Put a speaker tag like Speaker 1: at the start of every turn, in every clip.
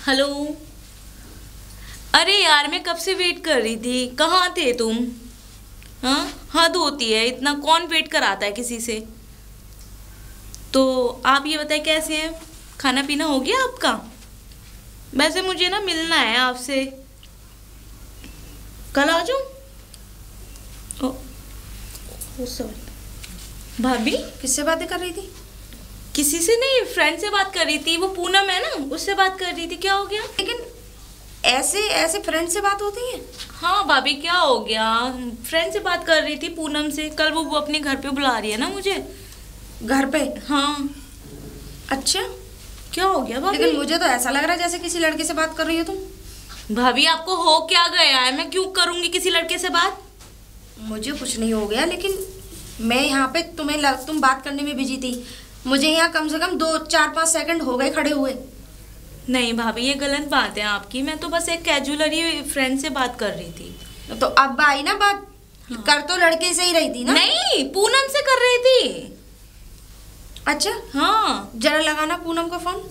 Speaker 1: Hello. अरे यार मैं कब से वेट कर रही थी, कहाँ थे तुम? हाँ, हद होती है, इतना कौन वेट कराता है किसी से। तो आप ये बताएं कैसे हैं, खाना पीना हो गया आपका? वैसे मुझे ना मिलना है आपसे, कल आ जाऊँ? ओ सॉरी। भाभी
Speaker 2: किससे बातें कर रही थी?
Speaker 1: किसी से नहीं, फ्रेंड से बात कर रही थी। वो पूनम है ना, उससे बात कर रही थी। क्या हो गया?
Speaker 2: लेकिन ऐसे ऐसे फ्रेंड से बात होती है?
Speaker 1: हाँ भाभी क्या हो गया, फ्रेंड से बात कर रही थी पूनम से। कल वो अपने घर पे बुला रही है ना मुझे।
Speaker 2: घर पे?
Speaker 1: हाँ।
Speaker 2: अच्छा,
Speaker 1: क्या हो गया भाभी?
Speaker 2: लेकिन मुझे तो ऐसा लग रहा है जैसे किसी लड़के से बात कर रही हो तुम।
Speaker 1: भाभी आपको हो क्या गया है, मैं क्यों करूंगी किसी लड़के से बात?
Speaker 2: मुझे कुछ नहीं हो गया, लेकिन मैं यहाँ पे तुम बात करने में बिजी थी। मुझे यहाँ कम से कम 2-4-5 सेकंड हो गए खड़े हुए।
Speaker 1: नहीं भाभी ये गलत बात है आपकी, मैं तो बस एक कैजुअली फ्रेंड से बात कर रही थी।
Speaker 2: तो अब आई ना बात। हाँ। कर तो लड़के से ही रही थी ना?
Speaker 1: नहीं, पूनम से कर रही थी।
Speaker 2: अच्छा
Speaker 1: हाँ,
Speaker 2: जरा लगाना पूनम को फोन।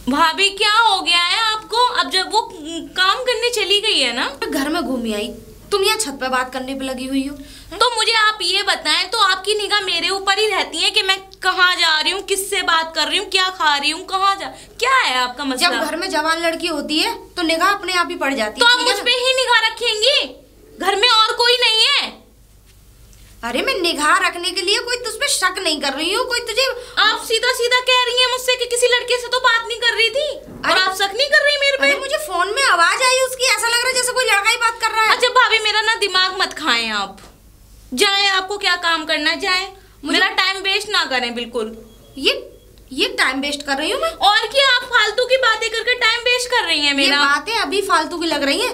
Speaker 1: भाभी क्या हो गया है आपको? अब जब वो काम करने चली गई है ना,
Speaker 2: घर में घूमी आई, तुम यहाँ छत पे बात करने पे लगी हुई हो।
Speaker 1: तो मुझे आप ये बताएं, तो आपकी निगाह मेरे ऊपर ही रहती है कि मैं कहाँ जा रही हूँ, किससे बात कर रही हूँ, क्या खा रही हूँ, कहाँ जा, क्या है आपका मसला?
Speaker 2: जब घर में जवान लड़की होती है तो निगाह अपने आप ही पड़ जाती है।
Speaker 1: तो आप मुझ पे ही निगाह रखेंगी? घर में और कोई नहीं है?
Speaker 2: अरे मैं निगाह रखने के लिए कोई तुझ पे शक नहीं कर रही हूँ, कोई तुझे।
Speaker 1: आप सीधा सीधा कह रही हैं मुझसे कि किसी लड़के से तो बात नहीं कर रही थी, और आप शक नहीं कर रही मेरे पे?
Speaker 2: मुझे फोन में आवाज आई उसकी, ऐसा लग रहा है जैसे कोई लड़का ही बात कर रहा है।
Speaker 1: अच्छा भाभी मेरा ना दिमाग मत खाएं आप, जाएं, आपको क्या काम करना है जाएं, मेरा टाइम वेस्ट ना करें बिल्कुल।
Speaker 2: ये टाइम वेस्ट कर रही हूँ मैं?
Speaker 1: और क्या, आप फालतू की बातें करके टाइम वेस्ट कर रही हैं मेरा।
Speaker 2: ये बातें अभी फालतू की लग रही हैं,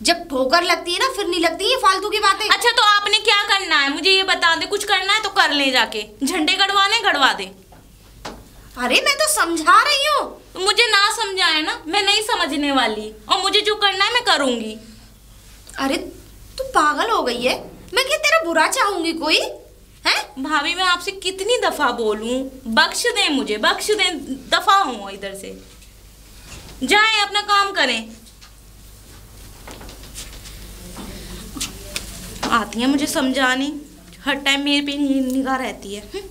Speaker 2: जब ठोकर लगती है ना फिर नहीं लगती ये फालतू की बातें।
Speaker 1: अच्छा तो आपने क्या करना है मुझे ये बता दे, कुछ करना है तो कर ले, जाके झंडे गड़वाने गड़वा दे।
Speaker 2: अरे मैं तो समझा रही हूँ।
Speaker 1: तो मुझे ना समझाए ना, मैं नहीं समझने वाली, और मुझे जो करना है मैं करूंगी।
Speaker 2: अरे तू पागल हो गई है, मैं क्या तेरा बुरा चाहूंगी कोई है?
Speaker 1: भाभी मैं आपसे कितनी दफा बोलूं, बख्श दें मुझे, बख्श दें, दफा हूं इधर से, जाएं अपना काम करें। आती है मुझे समझाने, हर टाइम मेरे पे निगाह रहती है।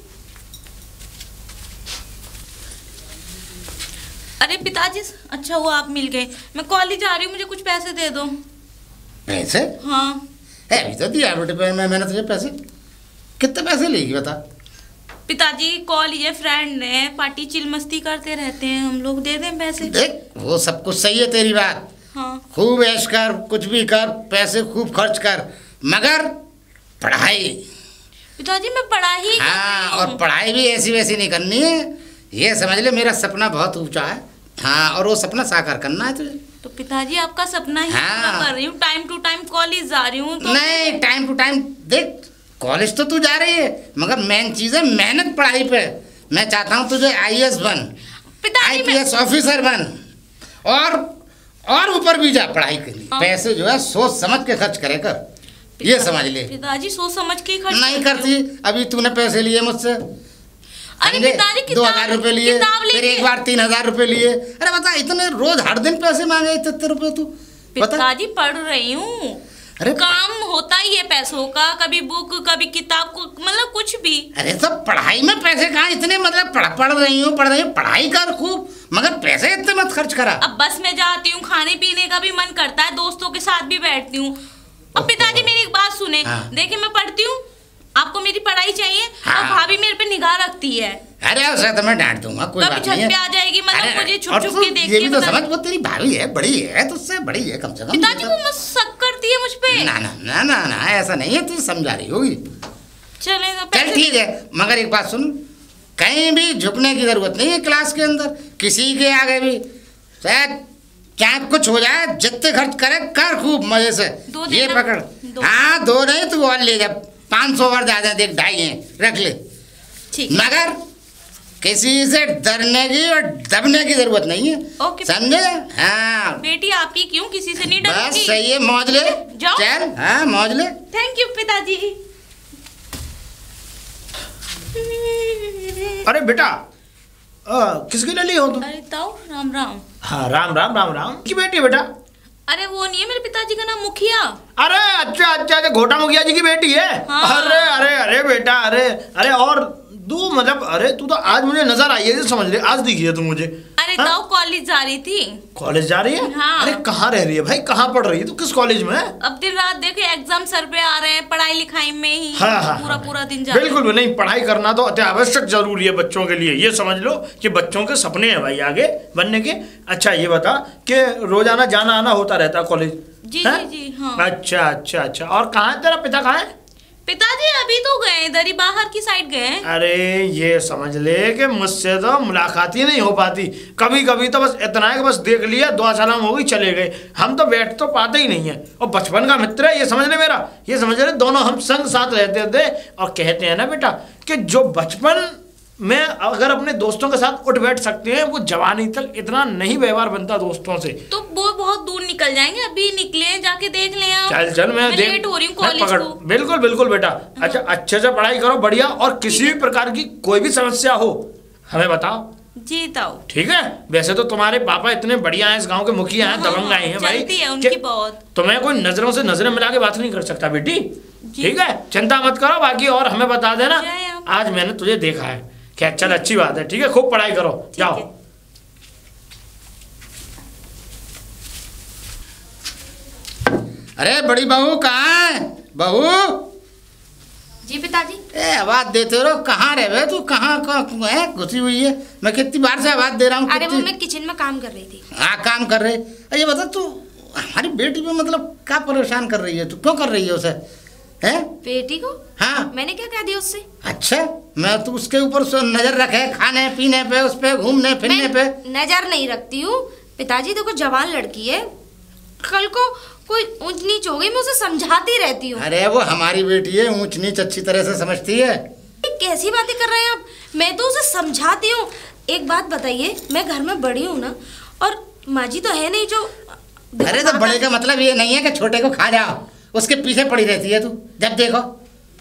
Speaker 1: अरे पिताजी, अच्छा हुआ आप मिल गए, मैं कॉलेज जा रही हूँ, मुझे कुछ पैसे दे दो।
Speaker 3: पैसे?
Speaker 1: हाँ
Speaker 3: अभी तो दिया बेटे, मैंने तुझे पैसे। कितने पैसे लेगी बता?
Speaker 1: पिताजी कॉलेज है, फ्रेंड है, पार्टी चिल मस्ती करते रहते हैं हम लोग, दे दें पैसे।
Speaker 3: देख वो सब कुछ सही है तेरी बात।
Speaker 1: हाँ।
Speaker 3: खूब ऐश कर, कुछ भी कर, पैसे खूब खर्च कर, मगर पढ़ाई।
Speaker 1: पिताजी मैं पढ़ाई।
Speaker 3: हाँ, और पढ़ाई भी ऐसी वैसी नहीं करनी है, ये समझ ले मेरा सपना बहुत ऊंचा है। हाँ, और वो सपना साकार करना है तुझे।
Speaker 1: तो पिताजी आपका सपना ही
Speaker 3: हाँ।
Speaker 1: पूरा कर रही हूँ, टाइम टू टाइम कॉलेज जा रही हूँ तो।
Speaker 3: नहीं, टाइम टू टाइम देख, कॉलेज तो तू जा रही है, मगर मेन चीज है मेहनत पढ़ाई पे। मैं चाहता हूँ तुझे IAS बन, IPS ऑफिसर बन, और ऊपर भी जा पढ़ाई के लिए। पैसे जो है सोच समझ के खर्च करे कर, ये समझ ले।
Speaker 1: पिताजी सोच समझ के खर्च
Speaker 3: नहीं करती। अभी तूने पैसे लिए मुझसे,
Speaker 1: अरे पिताजी
Speaker 3: 2000 रुपए लिए, फिर एक बार 3000 रुपए लिए। अरे बता, इतने रोज हर दिन पैसे मांगे, इतने रुपए तू?
Speaker 1: पिताजी पढ़ रही हूँ,
Speaker 3: अरे
Speaker 1: काम होता ही है पैसों का, कभी बुक कभी किताब को, मतलब कुछ भी।
Speaker 3: अरे तो पढ़ाई में पैसे कहाँ इतने, मतलब पढ़ रही हूँ, पढ़ाई कर खूब, मगर पैसे इतने मत खर्च करा।
Speaker 1: अब बस में जाती हूँ, खाने पीने का भी मन करता है, दोस्तों के साथ भी बैठती हूँ। अब पिताजी मेरी एक बात सुने। हाँ। देखिए मैं पढ़ती हूँ, आपको मेरी पढ़ाई चाहिए। हाँ। और भाभी मेरे पे निगाह रखती है।
Speaker 3: अरे उसे तो मैं डांट दूंगा, कोई बात नहीं है।
Speaker 1: छत पे आ जाएगी, मतलब मुझे छुप छुप के देखती है।
Speaker 3: ये भी तो समझ, वो तेरी भाभी है, बड़ी है, तुझसे बड़ी है कम से कम।
Speaker 1: पिताजी वो मत शक करती है मुझ पे।
Speaker 3: ना ना ना ना ना, ऐसा नहीं है, तू समझा रही होगी।
Speaker 1: चल
Speaker 3: ठीक है, मगर एक बात सुन, कहीं भी झुकने की जरूरत नहीं है क्लास के अंदर, किसी के आगे भी, शायद क्या कुछ हो जाए, जितने खर्च करे कर खूब मजे से। ये पकड़। हाँ, 2 नहीं तू और ले जा, 500 और ज्यादा देख, 2.5 हैं, रख ले। मगर किसी से डरने की और दबने की जरूरत नहीं है, समझे? हाँ
Speaker 1: बेटी आपकी क्यों, किसी से नहीं डरती।
Speaker 3: बस सही है, मौज ले, चल। हाँ मौज ले।
Speaker 1: थैंक यू पिताजी।
Speaker 4: अरे बेटा, किसके लिए लिए हो तुम?
Speaker 1: अरे ताऊ राम राम।
Speaker 4: हाँ राम राम राम राम। की बेटी है बेटा?
Speaker 1: अरे वो नहीं है, मेरे पिताजी का नाम मुखिया।
Speaker 4: अरे अच्छा अच्छा अच्छा, घोटा मुखिया जी की बेटी है।
Speaker 1: हाँ।
Speaker 4: अरे अरे अरे बेटा, अरे अरे और तू मतलब, अरे तू तो आज मुझे नजर आई है, समझ ले, आज दिखी है तू मुझे।
Speaker 1: अरे ताऊ कॉलेज जा रही थी।
Speaker 4: कॉलेज जा रही है?
Speaker 1: हाँ।
Speaker 4: अरे कहाँ रह रही है भाई, कहाँ पढ़ रही है तू, किस कॉलेज में है?
Speaker 1: अब दिन रात देखो एग्जाम सर पे आ रहे हैं, पढ़ाई लिखाई में ही
Speaker 4: हाँ,
Speaker 1: पूरा पूरा दिन जा
Speaker 4: बिल्कुल भी नहीं, पढ़ाई करना तो अति आवश्यक जरूरी है बच्चों के लिए, ये समझ लो कि बच्चों के सपने हैं भाई आगे बनने के। अच्छा ये बता कि रोजाना जाना आना होता रहता है कॉलेज?
Speaker 1: जी जी जी हाँ।
Speaker 4: अच्छा अच्छा अच्छा, और कहाँ है तेरा पिता, कहाँ है?
Speaker 1: पिताजी अभी तो गए इधर ही बाहर की साइड गए।
Speaker 4: अरे ये समझ ले कि मुझसे तो मुलाकात ही नहीं हो पाती, कभी कभी तो बस इतना है कि बस देख लिया, दुआ सलाम हो गई, चले गए, हम तो बैठ तो पाते ही नहीं है। और बचपन का मित्र है, ये समझ ले मेरा, ये समझ ले, दोनों हम संग साथ रहते थे। और कहते हैं ना बेटा कि जो बचपन में अगर अपने दोस्तों के साथ उठ बैठ सकते हैं, वो जवानी तक इतना नहीं व्यवहार बनता दोस्तों से।
Speaker 1: तो वो बहुत दूर निकल जाएंगे, अभी निकले जाके देख लें आप।
Speaker 4: चल चल, मैं
Speaker 1: लेट हो रही हूँ कॉलेज को।
Speaker 4: बिल्कुल बिल्कुल बेटा। अच्छा अच्छे से पढ़ाई करो बढ़िया, और किसी भी प्रकार की कोई भी समस्या हो हमें बताओ।
Speaker 1: जी ताऊ।
Speaker 4: ठीक है? वैसे तो तुम्हारे पापा इतने बढ़िया हैं, इस गांव के मुखिया हैं, दबंग आए हैं भाई,
Speaker 1: चलती है उनकी बहुत।
Speaker 4: तुम्हें कोई नजरों से नजरें मिला के बात नहीं कर सकता बेटी। ठीक है, चिंता मत करो, बाकी और हमें बता देना। आज मैंने तुझे देखा है, क्या चल अच्छी बात है। ठीक है, खूब पढ़ाई करो, जाओ।
Speaker 3: अरे बड़ी बहू कहाँ है? बहू
Speaker 2: जी पिताजी।
Speaker 3: ए आवाज देते रहो, कहाँ रहे बे तू, कहाँ है घुसी हुई है? मैं कितनी बार से आवाज दे रहा हूँ।
Speaker 2: अरे वो मैं किचन में काम कर रही थी।
Speaker 3: हाँ काम कर रहे। ये बता तू हमारी बेटी पे मतलब क्या परेशान कर रही है तू, क्यों कर रही है उसे? हैं?
Speaker 2: बेटी को?
Speaker 3: हाँ
Speaker 2: मैंने क्या कह दिया उससे?
Speaker 3: अच्छा, मैं तो उसके ऊपर नजर रखे, खाने पीने पे, उस पे घूमने फिरने पे।
Speaker 2: नजर नहीं रखती हूँ पिताजी, देखो जवान लड़की है, कल को कोई ऊंच नीच हो गई मैं उसे समझाती रहती हूँ।
Speaker 3: अरे वो हमारी बेटी है, ऊंच नीच अच्छी तरह से समझती है।
Speaker 2: कैसी बातें कर रहे हैं आप? मैं तो उसे समझाती हूँ। एक बात बताइए, मैं घर में बड़ी हूँ ना, और माँ जी तो है नहीं जो।
Speaker 3: अरे तो बड़े का मतलब ये नहीं है कि छोटे को खा जाओ, उसके पीछे पड़ी रहती है तू जब देखो।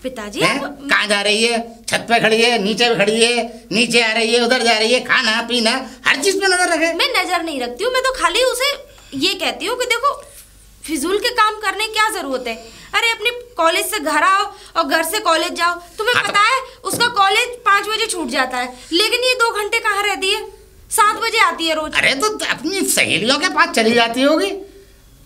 Speaker 2: पिताजी
Speaker 3: कहाँ जा रही है? छत पे खड़ी है, नीचे खड़ी है, नीचे आ रही है, उधर जा रही है, खाना पीना हर चीज पे नजर रखे।
Speaker 2: मैं नजर नहीं रखती हूँ, मैं तो खाली उसे ये कहती हूँ कि देखो फिजूल के काम करने की क्या जरूरत है। अरे अपने कॉलेज से घर आओ और घर से कॉलेज जाओ। तुम्हें पता है उसका कॉलेज 5 बजे छूट जाता है, लेकिन ये 2 घंटे कहाँ रहती है? 7 बजे आती है रोज।
Speaker 3: अरे तो अपनी सहेलियों के पास चली जाती होगी।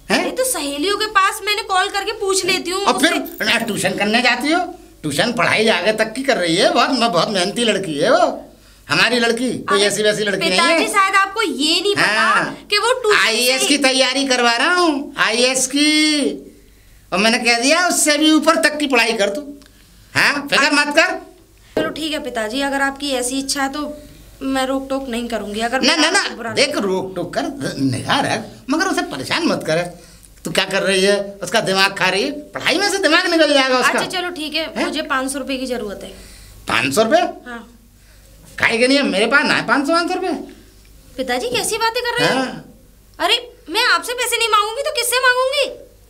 Speaker 2: अरे तो सहेलियों के पास मैंने कॉल करके पूछ लेती हूँ।
Speaker 3: और फिर ट्यूशन करने जाती हो? ट्यूशन पढ़ाई आगे तक की कर रही है, बहुत मेहनती लड़की है वो हमारी लड़की, कोई ऐसी वैसी लड़की नहीं है।
Speaker 2: शायद आपको ये नहीं पता कि वो
Speaker 3: आईएएस की तैयारी करवा रहा हूँ, आईएएस की, और मैंने कह दिया उससे भी ऊपर तक की पढ़ाई कर तू। हाँ फिक्र मत कर।
Speaker 2: चलो ठीक है पिताजी, अगर आपकी ऐसी इच्छा है तो मैं रोक टोक नहीं करूंगी। अगर
Speaker 3: ना देख, रोक टोक कर, निगाह रख, मगर उसे परेशान मत कर। तू क्या कर रही है? उसका दिमाग खा रही है, पढ़ाई में से दिमाग निकल जाएगा उसका।
Speaker 2: अच्छा चलो ठीक है, मुझे 500 रुपए की जरूरत है।
Speaker 3: 500 रुपए?
Speaker 2: हाँ।
Speaker 3: काहे के नहीं है, मेरे पास ना है 500 रुपए।
Speaker 2: पिताजी कैसी बातें कर रहे हैं? अरे मैं आपसे पैसे नहीं मांगूंगी तो किससे मांगूंगी?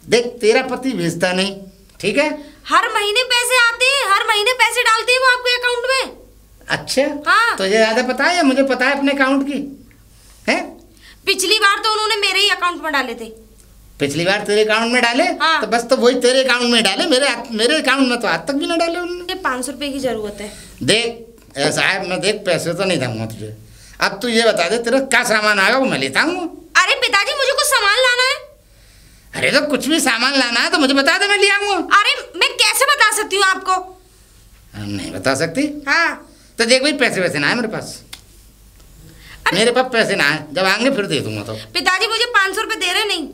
Speaker 3: देख तेरा पति भेजता नहीं, ठीक है?
Speaker 2: हर महीने पैसे आते हैं, हर महीने पैसे डालते हैं वो आपके अकाउंट में।
Speaker 3: अच्छा
Speaker 2: हाँ।
Speaker 3: तुझे ज्यादा पता है या मुझे पता है अपने अकाउंट की? है
Speaker 2: पिछली बार तो उन्होंने मेरे ही अकाउंट में डाले थे।
Speaker 3: पिछली बार तेरे अकाउंट में डाले?
Speaker 2: हाँ।
Speaker 3: तो बस तो वही तेरे अकाउंट में डाले, मेरे अकाउंट में तो आज तक भी ना डाले उन्होंने।
Speaker 2: 500 रुपए की जरूरत है।
Speaker 3: देख ऐसा है, मैं देख पैसे तो नहीं दूंगा तुझे। अब तू ये बता दे तेरा क्या सामान आएगा वो मैं लेता हूँ।
Speaker 2: अरे पिताजी मुझे कुछ सामान लाना है।
Speaker 3: अरे तो कुछ भी सामान लाना है तो मुझे बता दे, मैं ले आऊंगा।
Speaker 2: अरे मैं कैसे बता सकती हूँ आपको?
Speaker 3: नहीं बता सकती?
Speaker 2: हाँ।
Speaker 3: तो देख भाई पैसे वैसे ना है मेरे पास, मेरे पास पैसे ना है, जब आएंगे फिर दे दूंगा। तो
Speaker 2: पिताजी मुझे 500 रुपए दे रहे नहीं?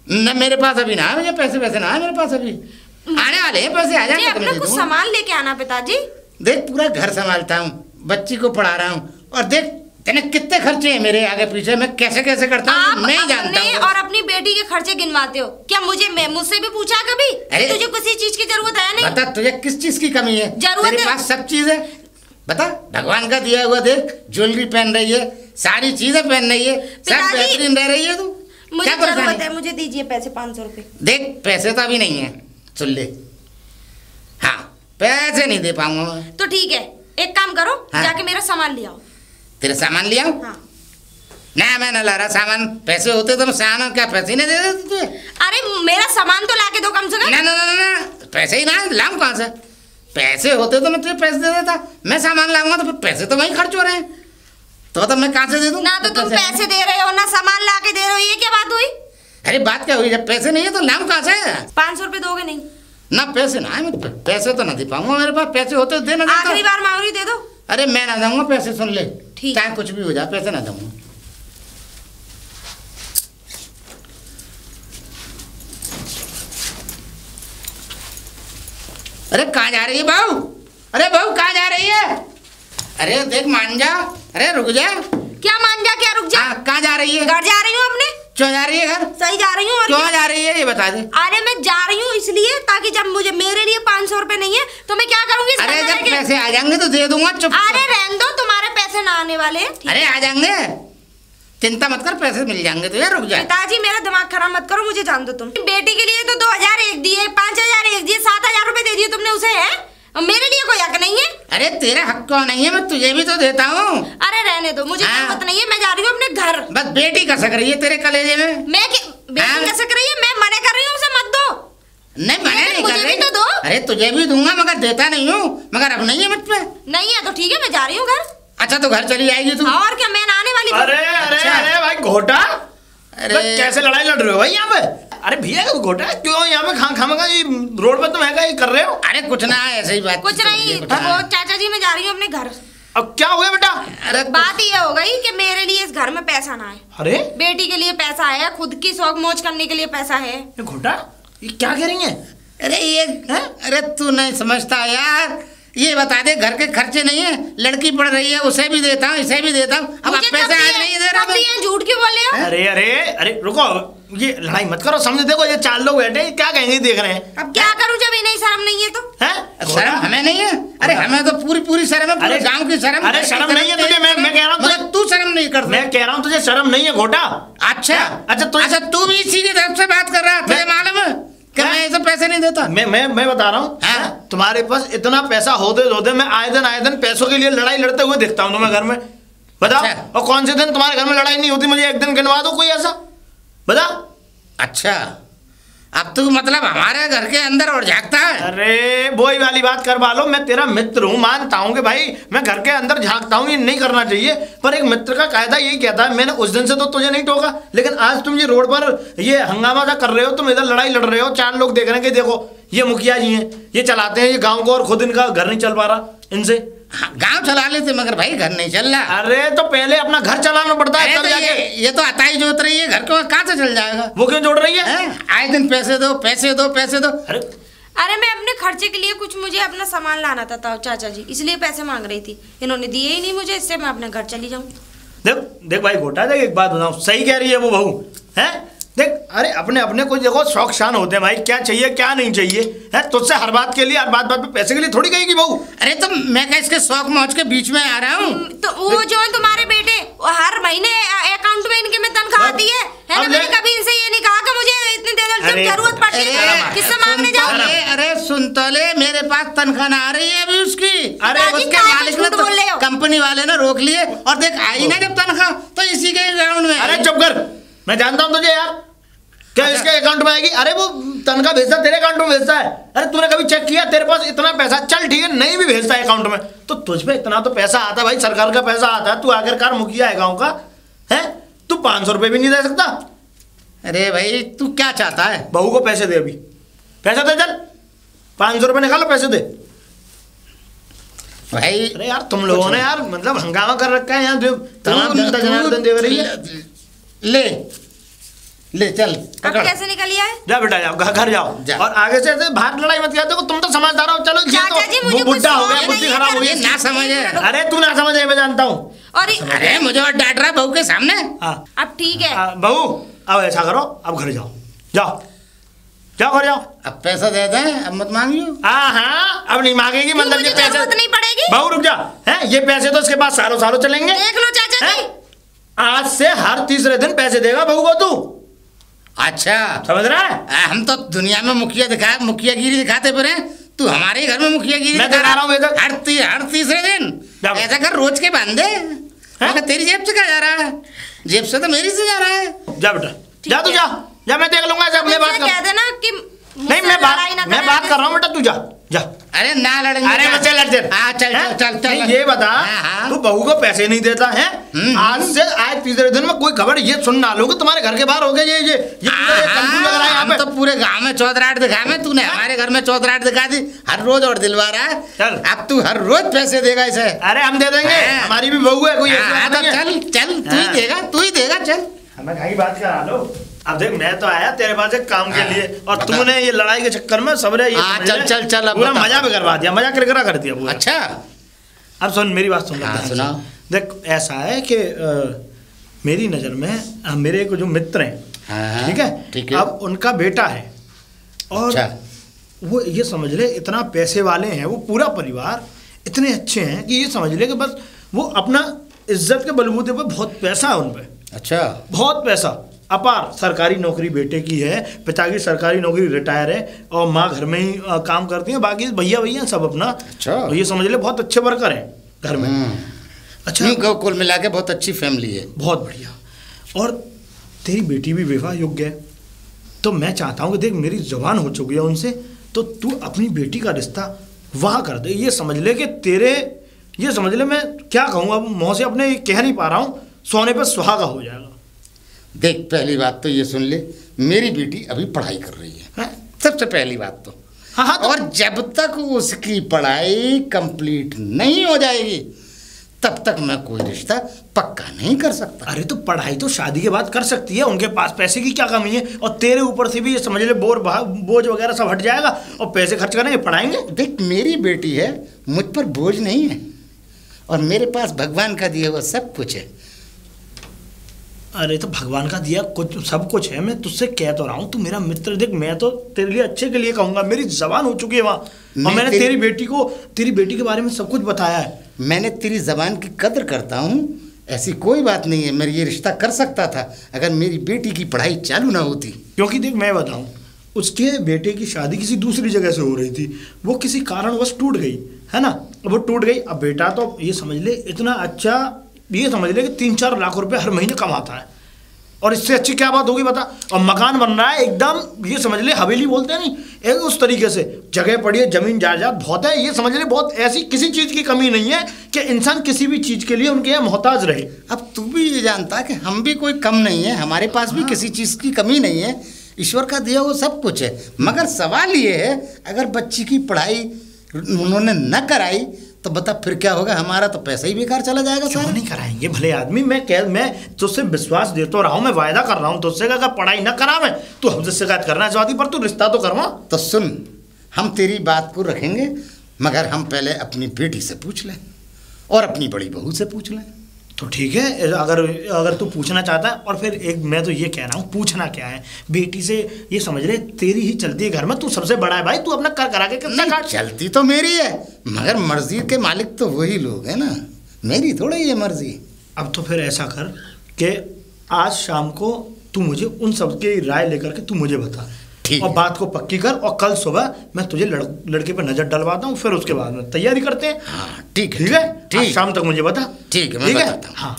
Speaker 3: न मेरे पास अभी ना है, मुझे पैसे वैसे ना है मेरे पास अभी, आने वाले हैं पैसे, आ जाएंगे तो मैं दे
Speaker 2: कुछ
Speaker 3: दूंगा।
Speaker 2: सामान लेके आना पिताजी।
Speaker 3: देख पूरा घर संभालता हूँ, बच्ची को पढ़ा रहा हूँ, और देख तेने कितने खर्चे हैं मेरे आगे पीछे, मैं कैसे कैसे करता हूँ मैं जानता हूँ।
Speaker 2: और अपनी बेटी के खर्चे गिनवाते हो क्या? मुझसे भी पूछा कभी? तुझे किसी चीज की जरूरत है नहीं?
Speaker 3: बता तुझे किस चीज की कमी है?
Speaker 2: जरूरत
Speaker 3: तेरे पास सब चीज है, बता। भगवान का दिया हुआ देख, ज्वेलरी पहन रही है, सारी चीजें पहन रही है, सब बेहतरीन रह रही है तू।
Speaker 2: मुझे जरूरत है, मुझे दीजिए पैसे 500 रुपए।
Speaker 3: देख पैसे तो अभी नहीं है, सुन ले। हाँ पैसे नहीं दे पाऊंगा मैं।
Speaker 2: तो ठीक है, एक काम करो,
Speaker 3: हाँ।
Speaker 2: जाके मेरा सामान ले आओ।
Speaker 3: तेरे सामान लिया हूँ?
Speaker 2: हाँ।
Speaker 3: ना मैं न ला रहा सामान, पैसे होते तो मैं सामान क्या पैसे नहीं दे देते तुझे?
Speaker 2: अरे मेरा सामान तो लाके दो कम से कम।
Speaker 3: ना ना ना ना, पैसे ही ना लाऊं कहाँ से? पैसे होते तो मैं तुझे पैसे दे देता, मैं सामान लाऊंगा तो फिर पैसे तो वहीं खर्च हो रहे हैं, तो मैं कहाँ से दे दूँ?
Speaker 2: ना तो तुम पैसे दे रहे हो ना सामान लाके दे रहे हो, ये क्या बात हुई?
Speaker 3: अरे बात क्या हुई, जब पैसे नहीं है तो लाऊं कहाँ से?
Speaker 2: 500 रुपए दोगे नहीं?
Speaker 3: ना पैसे ना है मेरे पे, पैसे तो ना दे पाऊंगा, मेरे पास पैसे होते तो दे ना देता।
Speaker 2: आखिरी बार मांग रही, दे दो।
Speaker 3: अरे मैं ना दूंगा पैसे, सुन ले,
Speaker 2: ठीक।
Speaker 3: चाहे कुछ भी हो जाए पैसे ना दूंगा। अरे कहाँ जा रही है बहू? अरे बहू कहाँ जा रही है? अरे देख मान जा, अरे रुक जा।
Speaker 2: क्या मान जा, क्या रुक जा?
Speaker 3: कहाँ जा रही है?
Speaker 2: घर जा रही हूँ अपने।
Speaker 3: क्यों जा रही है घर?
Speaker 2: सही जा रही हूँ। और
Speaker 3: क्यों जा रही है ये बता दे।
Speaker 2: अरे मैं जा रही हूँ इसलिए ताकि जब मुझे मेरे लिए 500 रुपए नहीं है तो मैं क्या करूंगी?
Speaker 3: अरे जब पैसे आ जाएंगे तो दे दूंगा, चुप।
Speaker 2: अरे रहने दो, तुम्हारे पैसे ना आने वाले।
Speaker 3: अरे आ जाएंगे, चिंता मत कर, पैसे मिल जाएंगे तुझे, रुक जा।
Speaker 2: पिताजी मेरा दिमाग खराब मत करो, मुझे जान दो तुम। बेटी के लिए तो 2000 एक दिए, 5000 एक दिए, 7000 रुपए दे दिए तुमने उसे, है? और मेरे लिए कोई हक नहीं है?
Speaker 3: अरे तेरा हक क्यों नहीं है, मैं तुझे भी तो देता हूँ।
Speaker 2: अरे रहने दो, मुझे जरूरत नहीं है, मैं जा रही हूँ अपने घर।
Speaker 3: बस बेटी का सक रही है तेरे कलेजे में।
Speaker 2: मैं बेटी का सक रही है, मैं मना कर रही हूँ, उसे मत दो।
Speaker 3: नहीं मना नहीं कर रही
Speaker 2: तो दो।
Speaker 3: अरे तुझे भी दूंगा मगर देता नहीं हूँ, मगर अब नहीं है मुझ पे।
Speaker 2: नहीं है तो ठीक है, मैं जा रही हूँ घर।
Speaker 3: अच्छा तो घर चली जाएगी तू?
Speaker 2: और क्या, मैं आने वाली थी।
Speaker 4: अरे अरे
Speaker 3: अच्छा।
Speaker 4: अरे भाई घोटा,
Speaker 3: अरे
Speaker 4: कैसे लड़ाई लड़ रहे हो भाई यहाँ पे? अरे भैया घोटा क्यों यहाँ पे खामखा ये रोड पे तुम है ये कर रहे हो?
Speaker 3: अरे कुछ ना, ऐसे ही बात
Speaker 2: कुछ नहीं, वो चाचा जी मैं जा रही हूँ अपने घर।
Speaker 4: अब क्या हो गया बेटा?
Speaker 3: अरे
Speaker 2: बात ये हो गई कि मेरे लिए इस घर में पैसा ना है।
Speaker 4: अरे
Speaker 2: बेटी के लिए पैसा है, खुद की शौक मौज करने के लिए पैसा है।
Speaker 4: ये घोटा ये क्या कह रही है?
Speaker 3: अरे ये अरे तू नहीं समझता यार, ये बता दे घर के खर्चे नहीं है, लड़की पढ़ रही है उसे भी देता हूँ, इसे भी देता हूँ, अब
Speaker 2: मुझे
Speaker 3: पैसे आज नहीं दे रहा मैं।
Speaker 2: झूठ क्यों बोले हो?
Speaker 4: अरे अरे अरे रुको, ये लड़ाई मत करो, समझे? देखो ये 4 लोग बैठे हैं, क्या कहेंगे देख रहे हैं।
Speaker 2: अब क्या करूं जब इन्हें शर्म नहीं है तो?
Speaker 4: हैं?
Speaker 3: शर्म हमें नहीं है? अरे हमें तो पूरी शर्म है, पूरे गांव की शर्म।
Speaker 4: अरे शर्म नहीं है तुझे? मैं कह रहा हूँ
Speaker 3: मगर तू शर्म नहीं करता।
Speaker 4: मैं कह रहा हूँ तुझे शर्म नहीं है घोटा।
Speaker 3: अच्छा
Speaker 4: अच्छा
Speaker 3: तू भी इसी की तरफ से बात कर रहा है, तुझे मालूम है कि मैं ऐसे पैसे नहीं देता।
Speaker 4: मैं बता रहा हूँ,
Speaker 3: हाँ?
Speaker 4: तुम्हारे पास इतना पैसा होते मैं आए दिन पैसों के लिए लड़ाई लड़ते हुए देखता हूँ तुम्हें घर में, बताओ।
Speaker 3: अच्छा।
Speaker 4: और कौन से दिन तुम्हारे घर में लड़ाई नहीं होती? मुझे एक दिन गिनवा दो कोई ऐसा, बता।
Speaker 3: अच्छा अब तू मतलब हमारे घर के अंदर और झांकता है?
Speaker 4: अरे वही वाली बात करवा लो, मैं तेरा मित्र हूँ, मानता हूँ कि भाई मैं घर के अंदर झांकता हूँ, ये नहीं करना चाहिए, पर एक मित्र का कायदा यही कहता है। मैंने उस दिन से तो तुझे नहीं टोका, लेकिन आज तुम ये रोड पर ये हंगामा सा कर रहे हो, तुम इधर लड़ाई लड़ रहे हो, 4 लोग देख रहे हैं कि देखो ये मुखिया जी हैं, ये चलाते हैं ये गाँव को, और खुद इनका घर नहीं चल पा रहा इनसे।
Speaker 3: हाँ, गांव चला लेते मगर भाई घर नहीं चल रहा।
Speaker 4: अरे तो पहले अपना घर चलाना पड़ता है,
Speaker 3: तो ये तो अताई जोत रही है, घर को कहाँ से चल जाएगा?
Speaker 4: वो क्यों जोड़ रही है?
Speaker 3: आए दिन पैसे दो पैसे दो पैसे दो।
Speaker 2: अरे मैं अपने खर्चे के लिए कुछ मुझे अपना सामान लाना था चाचा जी, इसलिए पैसे मांग रही थी, इन्होंने दिए ही नहीं मुझे, इससे मैं अपने घर चली जाऊँ।
Speaker 4: देख भाई घोटा, देख एक बात बताऊँ, सही कह रही है वो बहू, है? देख अरे अपने अपने कुछ देखो शौक शान होते हैं भाई, क्या चाहिए क्या नहीं चाहिए, है? तुझसे हर बात के लिए, हर बात पे पैसे के लिए थोड़ी कहेगी बहू।
Speaker 3: अरे तो मैं क्या इसके शौक मौज के बीच में आ रहा हूँ?
Speaker 2: तो वो जो है तुम्हारे बेटे, हर महीने अकाउंट में इनके में तनख्वाह आती है ना? मैंने कभी इनसे ये नहीं कहा कि मुझे इतने दे दो, जब जरूरत पड़ती है किससे मांगने जाओ?
Speaker 3: अरे सुन तो ले, मेरे पास तनख्वाह ना आ रही है अभी उसकी।
Speaker 2: अरे
Speaker 3: उसके मालिक ने तो कंपनी वाले ने रोक लिए, और देख आई ना जब तनख्वाह तो इसी के अकाउंट में।
Speaker 4: अरे चुप कर, मैं जानता हूँ तुझे यार, क्या इसके अकाउंट में आएगी? अरे वो तनख्वाह भेजता तेरे अकाउंट में भेजता है। अरे तूने कभी चेक किया तेरे पास इतना पैसा? चल ठीक है नहीं भी भेजता है अकाउंट में, तो तुझ पे इतना तो पैसा आता है भाई, सरकार का पैसा आता है, तू आखिरकार मुखिया है गाँव का, है? तू 500 रुपये भी नहीं दे सकता?
Speaker 3: अरे भाई तू क्या चाहता है?
Speaker 4: बहू को पैसे दे, अभी पैसे दे, चल 500 रुपये निकालो, पैसे दे
Speaker 3: भाई।
Speaker 4: अरे यार तुम लोगों ने यार मतलब हंगामा कर रखा है यहाँ, जनता जनार्दन देख रही है।
Speaker 3: ले चल
Speaker 2: अब कैसे निकल आए?
Speaker 4: जा बेटा जाओ, घर जाओ, और आगे से बाहर लड़ाई मत किया। देखो तुम तो समझदार हो, चलो ये तो बुढ़ा हो गया, बुद्धि खराब हो गई,
Speaker 3: ना समझे।
Speaker 4: अरे तू ना समझे मैं जानता हूँ।
Speaker 2: और
Speaker 3: अरे मुझे और डांट रहा बहू के सामने।
Speaker 2: अब ठीक है
Speaker 4: बहू, अब ऐसा करो, अब घर जाओ, जाओ जाओ घर जाओ।
Speaker 3: अब पैसा दे दे, अब मत मांगियो।
Speaker 4: हाँ अब नहीं मांगेगी, मतलब ये पैसे
Speaker 2: नहीं पड़ेगी।
Speaker 4: बहू रुक जा, है ये पैसे तो इसके पास सालों सालों चलेंगे।
Speaker 2: देख लो चाचा जी,
Speaker 4: आज से हर तीसरे दिन पैसे देगा बहू को तू,
Speaker 3: अच्छा
Speaker 4: समझ रहा है?
Speaker 3: हम तो दुनिया में मुखियागिरी दिखाते फिरे, तू हमारे घर में मुखियागिरी
Speaker 4: मैं दिखा रहा हूँ
Speaker 3: हर तीसरे दिन। ऐसा कर रोज के बांधे, अगर तेरी जेब से क्या जा रहा है? जेब से तो मेरी से जा रहा है।
Speaker 4: जा बेटा, जा तू, जा मैं देख लूंगा। जब मैं बात
Speaker 2: कह देना कि
Speaker 4: नहीं, मैं बात कर रहा हूँ बेटा, तू जा।
Speaker 3: अरे ना लड़ेंगे।
Speaker 4: अरे बच्चे लड़ते।
Speaker 3: हाँ चल।
Speaker 4: ये बता, तू बहू को पैसे नहीं देता है? आज से आज तीसरे दिन में कोई खबर ये सुन ना लो कि तुम्हारे घर के बाहर हो गए ये कंकु लग रहा है यहाँ पे।
Speaker 3: तो पूरे गांव में चौधराट दिखा में, तूने हमारे घर में चौधराट दिखा दी। हर रोज और दिलवा रहा है।
Speaker 4: चल
Speaker 3: अब तू हर रोज पैसे देगा इसे।
Speaker 4: अरे हम दे देंगे, हमारी भी बहू है कोई।
Speaker 3: चल तू ही देगा चल।
Speaker 4: हमें कहीं बात करा लो। अब देख, मैं तो आया तेरे पास एक काम के लिए, और तूने ये लड़ाई के चक्कर में सबने ये
Speaker 3: चल
Speaker 4: पूरा मजा भी करवा दिया, मजा किरकिरा कर दिया पूरा।
Speaker 3: अच्छा
Speaker 4: अब सुन मेरी बात, सुन।
Speaker 3: सुनाओ।
Speaker 4: देख ऐसा है कि मेरी नज़र में मेरे को जो मित्र हैं, ठीक है, अब उनका बेटा है, और वो ये समझ ले इतना पैसे वाले हैं, वो पूरा परिवार इतने अच्छे हैं कि ये समझ ले कि बस वो अपना इज्जत के बलबूते पर बहुत पैसा है उन पर। अच्छा, बहुत पैसा अपार। सरकारी नौकरी बेटे की है, पिता की सरकारी नौकरी रिटायर है, और माँ घर में ही काम करती है, बाकी भैया सब अपना। अच्छा, तो ये समझ ले बहुत अच्छे वर्कर हैं घर में। अच्छा,
Speaker 3: कुल मिला के बहुत अच्छी फैमिली है,
Speaker 4: बहुत बढ़िया। और तेरी बेटी भी विवाह योग्य है, तो मैं चाहता हूँ कि देख मेरी जबान हो चुकी है उनसे, तो तू अपनी बेटी का रिश्ता वहाँ कर दे। ये समझ ले कि तेरे, ये समझ ले मैं क्या कहूँ, अब मुँह से अपने कह नहीं पा रहा हूँ, सोने पर सुहागा हो जाएगा।
Speaker 3: देख पहली बात तो ये सुन ले, मेरी बेटी अभी पढ़ाई कर रही है, सबसे पहली बात तो। हाँ, तो और जब तक उसकी पढ़ाई कंप्लीट नहीं हो जाएगी तब तक मैं कोई रिश्ता पक्का नहीं कर सकता।
Speaker 4: अरे तो पढ़ाई तो शादी के बाद कर सकती है, उनके पास पैसे की क्या कमी है, और तेरे ऊपर से भी ये समझ ले बोझ वगैरह सब हट जाएगा, और पैसे खर्च करेंगे, पढ़ाएंगे।
Speaker 3: देख मेरी बेटी है, मुझ पर बोझ नहीं है, और मेरे पास भगवान का दिया हुआ सब कुछ है।
Speaker 4: अरे तो भगवान का दिया कुछ सब कुछ है, मैं तुझसे कह तो रहा हूँ, तू मेरा मित्र। देख मैं तो तेरे लिए अच्छे के लिए कहूँगा, मेरी जबान हो चुकी है वहाँ, और मैंने तेरी बेटी के बारे में सब कुछ बताया है।
Speaker 3: मैंने तेरी जबान की कदर करता हूँ, ऐसी कोई बात नहीं है। मैं ये रिश्ता कर सकता था अगर मेरी बेटी की पढ़ाई चालू ना होती।
Speaker 4: क्योंकि देख मैं बताऊँ, उसके बेटे की शादी किसी दूसरी जगह से हो रही थी, वो किसी कारणवश टूट गई है ना, वो टूट गई। अब बेटा तो ये समझ ले इतना अच्छा, ये समझ ले कि 3-4 लाख रुपए हर महीने कमाता है, और इससे अच्छी क्या बात होगी बता। और मकान बन रहा है एकदम, ये समझ ले हवेली बोलते हैं नहीं, एक उस तरीके से जगह पड़ी है, जमीन जायदाद बहुत है, ये समझ ले बहुत ऐसी किसी चीज़ की कमी नहीं है कि इंसान किसी भी चीज़ के लिए उनके यहाँ मोहताज रहे।
Speaker 3: अब तू भी ये जानता कि हम भी कोई कम नहीं है, हमारे पास भी किसी चीज़ की कमी नहीं है, ईश्वर का दिया वो सब कुछ है। मगर सवाल ये है, अगर बच्ची की पढ़ाई उन्होंने न कराई तो बता फिर क्या होगा, हमारा तो पैसा ही बेकार चला जाएगा।
Speaker 4: क्यों नहीं कराएंगे भले आदमी, मैं तुझसे विश्वास देता रहा हूँ, मैं वायदा कर रहा हूँ तुझसे अगर पढ़ाई ना करा मैं तो हमसे शिकायत करना चाहती, पर तू रिश्ता तो करवा।
Speaker 3: तो सुन, हम तेरी बात को रखेंगे, मगर हम पहले अपनी बेटी से पूछ लें और अपनी बड़ी बहू से पूछ लें।
Speaker 4: तो ठीक है, अगर तू पूछना चाहता है, और फिर एक मैं तो ये कह रहा हूँ, पूछना क्या है बेटी से, ये समझ ले तेरी ही चलती है घर में, तू सबसे बड़ा है भाई, तू अपना कर करा के कितना काट।
Speaker 3: चलती तो मेरी है, मगर मर्जी के मालिक तो वही लोग हैं ना, मेरी थोड़ी ये मर्जी।
Speaker 4: अब तो फिर ऐसा कर कि आज शाम को तू मुझे उन सबकी राय लेकर के तू मुझे बता, और बात को पक्की कर, और कल सुबह मैं तुझे लड़के पर नजर डलवाता हूँ, फिर उसके बाद में तैयारी करते हैं।
Speaker 3: हाँ ठीक है,
Speaker 4: ठीक, शाम तक मुझे बता।
Speaker 3: ठीक है, मैं बताता हूँ।
Speaker 4: हाँ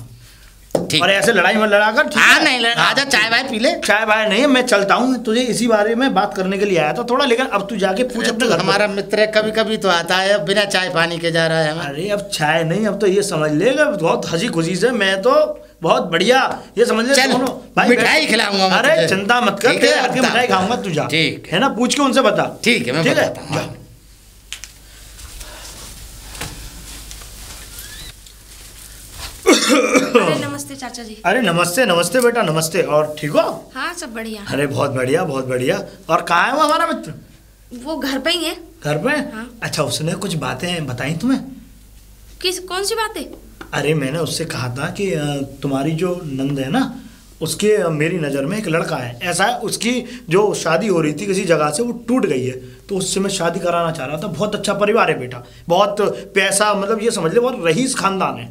Speaker 4: ठीक। और ऐसे लड़ाई में लड़ाकर,
Speaker 3: हाँ नहीं आजा, चाय वाय पी ले।
Speaker 4: चाय वाय नहीं है, मैं चलता हूँ, तुझे इसी बारे में बात करने के लिए आया था थोड़ा, लेकिन अब तू जाके पूछ अपने घर।
Speaker 3: हमारा मित्र कभी कभी तो आता है, अब बिना चाय पानी के जा रहा है।
Speaker 4: अरे अब चाय नहीं, अब तो ये समझ लेगा बहुत हंसी खुशी से, मैं तो बहुत बढ़िया, ये समझ ले दोनों भाई,
Speaker 3: मिठाई खिलाऊंगा।
Speaker 4: अरे चिंता मत कर, मिठाई खाऊंगा, तू जा,
Speaker 3: ठीक
Speaker 4: है ना, पूछ के उनसे बता।
Speaker 3: ठीक है, मैं बताता हूँ।
Speaker 2: अरे नमस्ते चाचा जी।
Speaker 4: अरे नमस्ते नमस्ते बेटा, नमस्ते। और ठीक हो?
Speaker 2: हाँ सब बढ़िया।
Speaker 4: अरे बहुत बढ़िया बहुत बढ़िया। और कहाँ है वो हमारा मित्र?
Speaker 2: वो घर पे ही है।
Speaker 4: घर पे?
Speaker 2: हाँ।
Speaker 4: अच्छा, उसने कुछ बातें बताई तुम्हें?
Speaker 2: कौन सी बातें?
Speaker 4: अरे मैंने उससे कहा था कि तुम्हारी जो नंद है ना, उसके मेरी नज़र में एक लड़का है, ऐसा है उसकी जो शादी हो रही थी किसी जगह से, वो टूट गई है, तो उससे मैं शादी कराना चाह रहा था। बहुत अच्छा परिवार है बेटा, बहुत पैसा, मतलब ये समझ ले बहुत रईस खानदान है।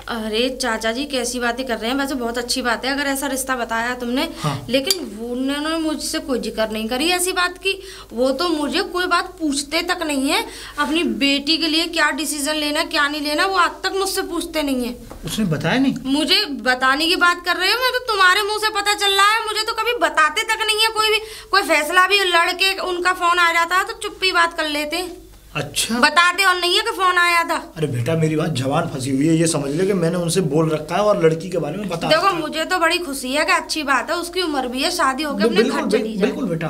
Speaker 2: अरे चाचा जी कैसी बातें कर रहे हैं, वैसे बहुत अच्छी बात है अगर ऐसा रिश्ता बताया तुमने।
Speaker 4: हाँ।
Speaker 2: लेकिन वो उन्होंने मुझसे कोई जिक्र नहीं करी ऐसी बात की। वो तो मुझे कोई बात पूछते तक नहीं है, अपनी बेटी के लिए क्या डिसीजन लेना क्या नहीं लेना वो आज तक मुझसे पूछते नहीं है।
Speaker 4: उसने बताया नहीं?
Speaker 2: मुझे बताने की बात कर रहे हो, मैं तो तुम्हारे मुंह से पता चल रहा है, मुझे तो कभी बताते तक नहीं है। कोई फैसला भी लड़के उनका फोन आ जाता है तो चुप्पी बात कर लेते।
Speaker 4: अच्छा,
Speaker 2: बताते और नहीं है कि फोन आया था।
Speaker 4: अरे बेटा मेरी बात जवान फंसी हुई है, ये समझ ले कि मैंने उनसे बोल रखा है और लड़की के बारे में बता
Speaker 2: देखो मुझे तो बड़ी खुशी है कि अच्छी बात है, उसकी उम्र भी है, शादी होकर अपने घर चली जाए।
Speaker 4: बिल्कुल बेटा,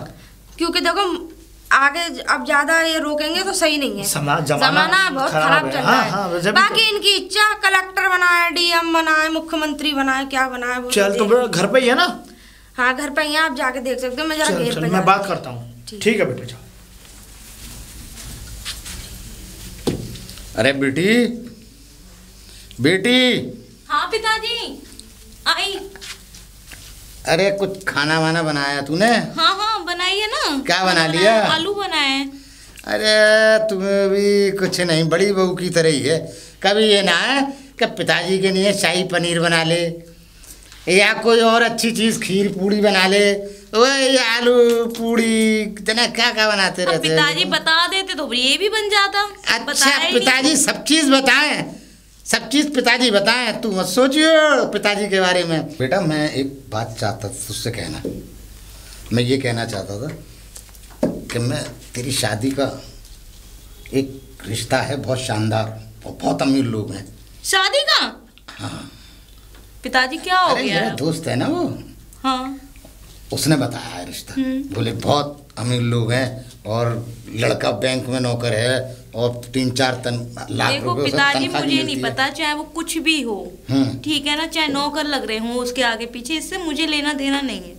Speaker 2: क्योंकि देखो आगे अब ज्यादा ये रोकेंगे तो सही नहीं है।
Speaker 4: जमाना
Speaker 2: बहुत खराब चल रहा है।
Speaker 4: हाँ,
Speaker 2: बाकी इनकी इच्छा कलेक्टर बनाए, डीएम बनाए, मुख्यमंत्री बनाए, क्या बनाए वो
Speaker 4: चल। तो घर पे ही है ना?
Speaker 2: हाँ घर पे ही है, आप जाके देख सकते हो। मैं जरा गेट पे
Speaker 4: मैं बात करता हूँ। ठीक है बेटा जाओ।
Speaker 3: अरे बेटी, बेटी।
Speaker 1: हाँ पिताजी आई।
Speaker 3: अरे कुछ खाना वाना बनाया तूने?
Speaker 1: हाँ हाँ बनाइए ना।
Speaker 3: क्या बना लिया?
Speaker 1: आलू बनाए।
Speaker 3: अरे तुम्हें भी कुछ नहीं, बड़ी बहू की तरह ही है। कभी ये ना है कि पिताजी के लिए शाही पनीर बना ले या कोई और अच्छी चीज, खीर पूड़ी बना ले, वही आलू पूड़ी तना क्या क्या बनाते रहते हैं।
Speaker 1: पिताजी बता देते तो ये भी बन जाता।
Speaker 3: अच्छा पिताजी सब चीज बताएं, सब चीज पिताजी बताएं, तू मत सोचियो पिताजी के बारे में। बेटा मैं एक बात चाहता था तुझसे कहना, मैं ये कहना चाहता था कि मैं तेरी शादी का एक रिश्ता है बहुत शानदार, बहुत अमीर लोग हैं।
Speaker 1: शादी का?
Speaker 3: हाँ
Speaker 1: पिताजी क्या हो गया?
Speaker 3: मेरा दोस्त है ना वो,
Speaker 1: हाँ
Speaker 3: उसने बताया है रिश्ता। बोले बहुत अमीर लोग हैं और लड़का बैंक में नौकर है और 3-4 लाख रुपए
Speaker 1: पिताजी मुझे नहीं पता, चाहे वो कुछ भी हो, ठीक है ना, चाहे नौकर लग रहे हो उसके आगे पीछे, इससे मुझे लेना देना नहीं है।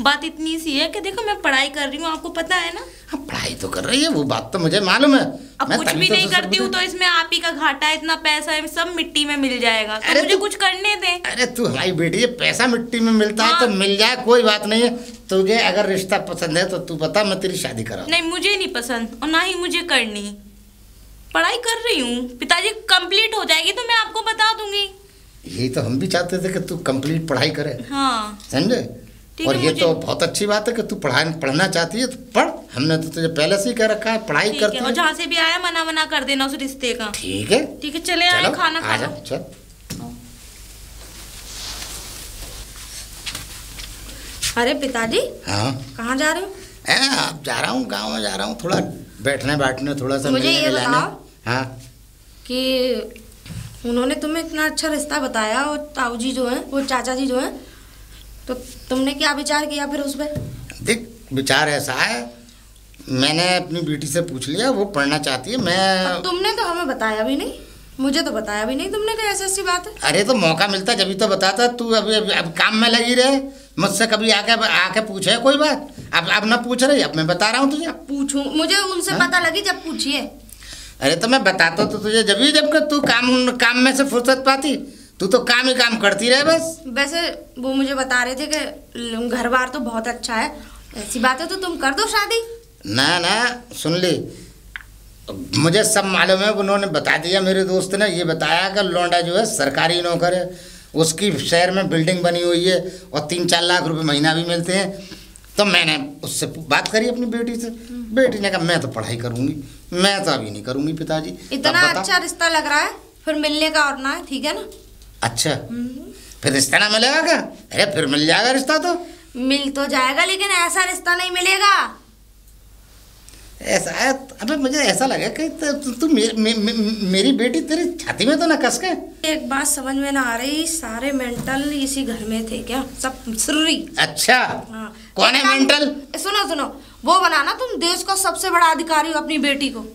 Speaker 1: बात इतनी सी है कि देखो मैं पढ़ाई कर रही हूँ, आपको पता है ना।
Speaker 3: हाँ पढ़ाई तो कर रही है, वो बात तो मुझे मालूम है।
Speaker 1: अब कुछ भी नहीं करती हूँ तो इसमें आप ही का घाटा है, इतना पैसा है सब मिट्टी में मिल जाएगा, तो मुझे कुछ करने दे।
Speaker 3: अरे तू हमारी बेटी है, पैसा मिट्टी में मिलता है तो मिल जाए, कोई बात नहीं है। तुझे अगर रिश्ता पसंद है तो तू बता, मैं तेरी शादी करा।
Speaker 1: नहीं मुझे नहीं पसंद और ना ही मुझे करनी, पढ़ाई कर रही हूँ पिताजी, कंप्लीट हो जाएगी तो मैं आपको बता दूंगी।
Speaker 3: यही तो हम भी चाहते थे कि तू कंप्लीट पढ़ाई करे।
Speaker 1: हाँ
Speaker 3: समझे? और ये तो बहुत अच्छी बात है कि तू पढ़ना चाहती है तो पढ़, हमने तो तुझे पहले से ही कह रखा है पढ़ाई करती है।
Speaker 1: और जहाँ से भी आया मना कर देना उस रिश्ते का।
Speaker 3: ठीक है
Speaker 1: ठीक है, चले आए खाना खा लो।
Speaker 3: चल।
Speaker 2: अरे पिताजी
Speaker 3: हाँ
Speaker 2: कहाँ जा रहे हो?
Speaker 3: अब जा रहा हूँ, गाँव में जा रहा हूँ, थोड़ा बैठने थोड़ा सा
Speaker 2: मुझे ये बताओ
Speaker 3: हाँ
Speaker 2: कि उन्होंने तुम्हें इतना अच्छा रिश्ता बताया और ताऊ जी जो हैं, वो चाचा जी जो हैं, तो तुमने क्या विचार किया फिर उस पर?
Speaker 3: देख विचार ऐसा है, मैंने अपनी बेटी से पूछ लिया, वो पढ़ना चाहती है। मैं
Speaker 2: तुमने तो हमें बताया भी नहीं, मुझे तो बताया भी नहीं तुमने, क्या ऐसी बात है?
Speaker 3: अरे तो मौका मिलता जब तो बताता, तू अब काम में लगी रहे, मुझसे कभी आके पूछे कोई बात? अब ना पूछ रही, अब मैं बता रहा हूँ तुझे।
Speaker 2: अब पूछूं? मुझे उनसे पता लगी जब पूछिए।
Speaker 3: अरे तो मैं बताता तो तुझे जब तू काम में से फुर्सत पाती, तू तो काम ही काम करती रहे बस।
Speaker 2: वैसे वो मुझे बता रहे थे कि घर बार तो बहुत अच्छा है, ऐसी बात है तो तुम कर दो शादी।
Speaker 3: ना सुन ली, मुझे सब मालूम है, उन्होंने बता दिया, मेरे दोस्त ने ये बताया कि लौंडा जो है सरकारी नौकर है, उसकी शहर में बिल्डिंग बनी हुई है और 3-4 लाख रुपए महीना भी मिलते हैं। तो मैंने उससे बात करी अपनी बेटी से, बेटी ने कहा मैं तो पढ़ाई करूँगी, मैं तो अभी नहीं करूँगी पिताजी।
Speaker 2: इतना अच्छा रिश्ता लग रहा है, फिर मिलने का और ना है, ठीक है ना?
Speaker 3: अच्छा फिर रिश्ता ना मिलेगा क्या? अरे फिर मिल जाएगा रिश्ता, तो
Speaker 2: मिल तो जाएगा लेकिन ऐसा रिश्ता नहीं मिलेगा।
Speaker 3: ऐसा है? अबे मुझे ऐसा लगा कि तू मेरी बेटी तेरी छाती में तो ना कस के।
Speaker 2: एक बात समझ में ना आ रही, सारे मेंटल इसी घर में थे क्या? सब सुर्री।
Speaker 3: अच्छा
Speaker 2: हाँ।
Speaker 3: कौन है मेंटल?
Speaker 2: सुनो, वो बनाना तुम देश का सबसे बड़ा अधिकारी हो अपनी बेटी को।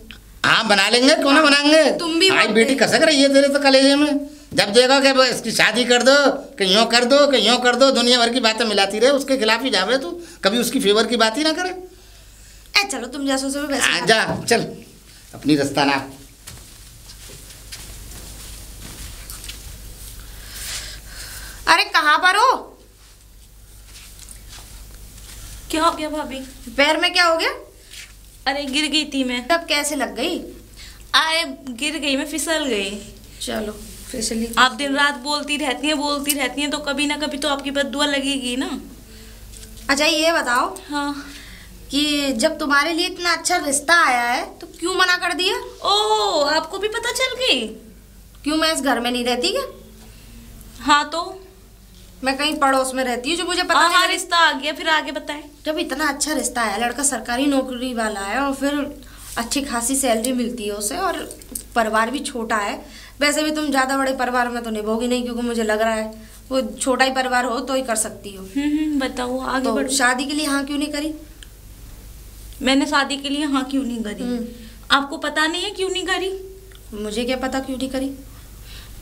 Speaker 3: हाँ बना लेंगे, क्यों ना बनाएंगे।
Speaker 2: तुम भी
Speaker 3: भाई बेटी कसक रही है तेरे तो कलेजे में, जब देखो कि इसकी शादी कर दो, कि यूँ कर दो, कि यूँ कर दो, दुनिया भर की बातें मिलाती रहे, उसके खिलाफ ही जावे तू, कभी उसकी फेवर की बात ही ना करे।
Speaker 2: चलो तुम जैसे से वैसे
Speaker 3: जा चल अपनी रास्ता ना।
Speaker 2: अरे कहाँ पर हो?
Speaker 1: क्या हो गया भाभी?
Speaker 2: पैर में क्या हो गया?
Speaker 1: अरे गिर गई थी मैं।
Speaker 2: तब कैसे लग गई?
Speaker 1: अरे गिर गई मैं, फिसल गई।
Speaker 2: चलो स्पेशली
Speaker 1: आप दिन रात बोलती रहती हैं तो कभी ना कभी तो आपकी बद्दुआ लगेगी ना।
Speaker 2: अच्छा ये बताओ
Speaker 1: हाँ
Speaker 2: कि जब तुम्हारे लिए इतना अच्छा रिश्ता आया है तो क्यों मना कर दिया?
Speaker 1: ओह, आपको भी पता चल गई?
Speaker 2: क्यों, मैं इस घर में नहीं रहती क्या?
Speaker 1: हाँ तो
Speaker 2: मैं कहीं पड़ोस में रहती हूँ जो मुझे पता
Speaker 1: हाँ
Speaker 2: नहीं।
Speaker 1: रिश्ता आ गया, फिर आगे बताएं।
Speaker 2: जब इतना अच्छा रिश्ता है, लड़का सरकारी नौकरी वाला है और फिर अच्छी खासी सैलरी मिलती है उसे और परिवार भी छोटा है। वैसे भी तुम ज़्यादा बड़े परिवार में तो निभोगी नहीं, क्योंकि मुझे लग रहा है वो छोटा ही परिवार हो तो ही कर सकती हो।
Speaker 1: बताओ आगे
Speaker 2: तो
Speaker 1: बढ़ो।
Speaker 2: शादी के लिए हाँ क्यों नहीं करी?
Speaker 1: मैंने शादी के लिए हाँ क्यों नहीं करी? आपको पता नहीं है क्यों नहीं करी?
Speaker 2: मुझे क्या पता क्यों नहीं करी।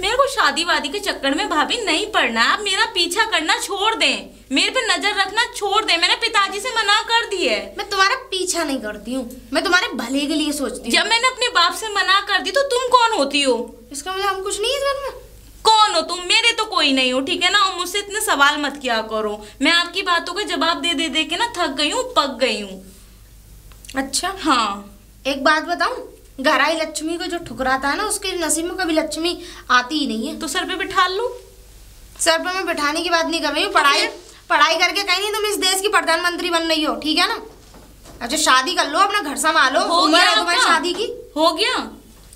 Speaker 1: मेरे को शादी वादी के चक्कर में भाभी नहीं पड़ना। आप मेरा पीछा करना छोड़ दें, मेरे पे नजर रखना छोड़ दें। मैंने पिताजी से मना कर दी है।
Speaker 2: मैं तुम्हारा पीछा नहीं करती हूँ, मैं तुम्हारे भले के लिए सोचती हूँ।
Speaker 1: जब मैंने अपने बाप से मना कर दी तो तुम कौन होती हो?
Speaker 2: इसका मतलब हम कुछ नहीं है इस घर में।
Speaker 1: कौन हो तुम? मेरे तो कोई नहीं हो, ठीक है ना। और मुझसे इतने सवाल मत किया करो। मैं आपकी बातों का जवाब दे दे दे के ना थक गई हूँ, पक गई हूँ।
Speaker 2: अच्छा
Speaker 1: हाँ,
Speaker 2: एक बात बताऊं, घराई लक्ष्मी को जो ठुकराता है ना, उसके नसीब में कभी लक्ष्मी आती ही नहीं है।
Speaker 1: तो सर पे बिठा लो।
Speaker 2: सर पे मैं बिठाने की बात नहीं कर रही हूँ, पढ़ाई करके कहीं नहीं तुम इस देश की प्रधानमंत्री बन रही हो, ठीक है ना। अच्छा शादी कर लो, अपना घर संभालो, उम्र है तुम्हारी शादी की।
Speaker 1: हो गया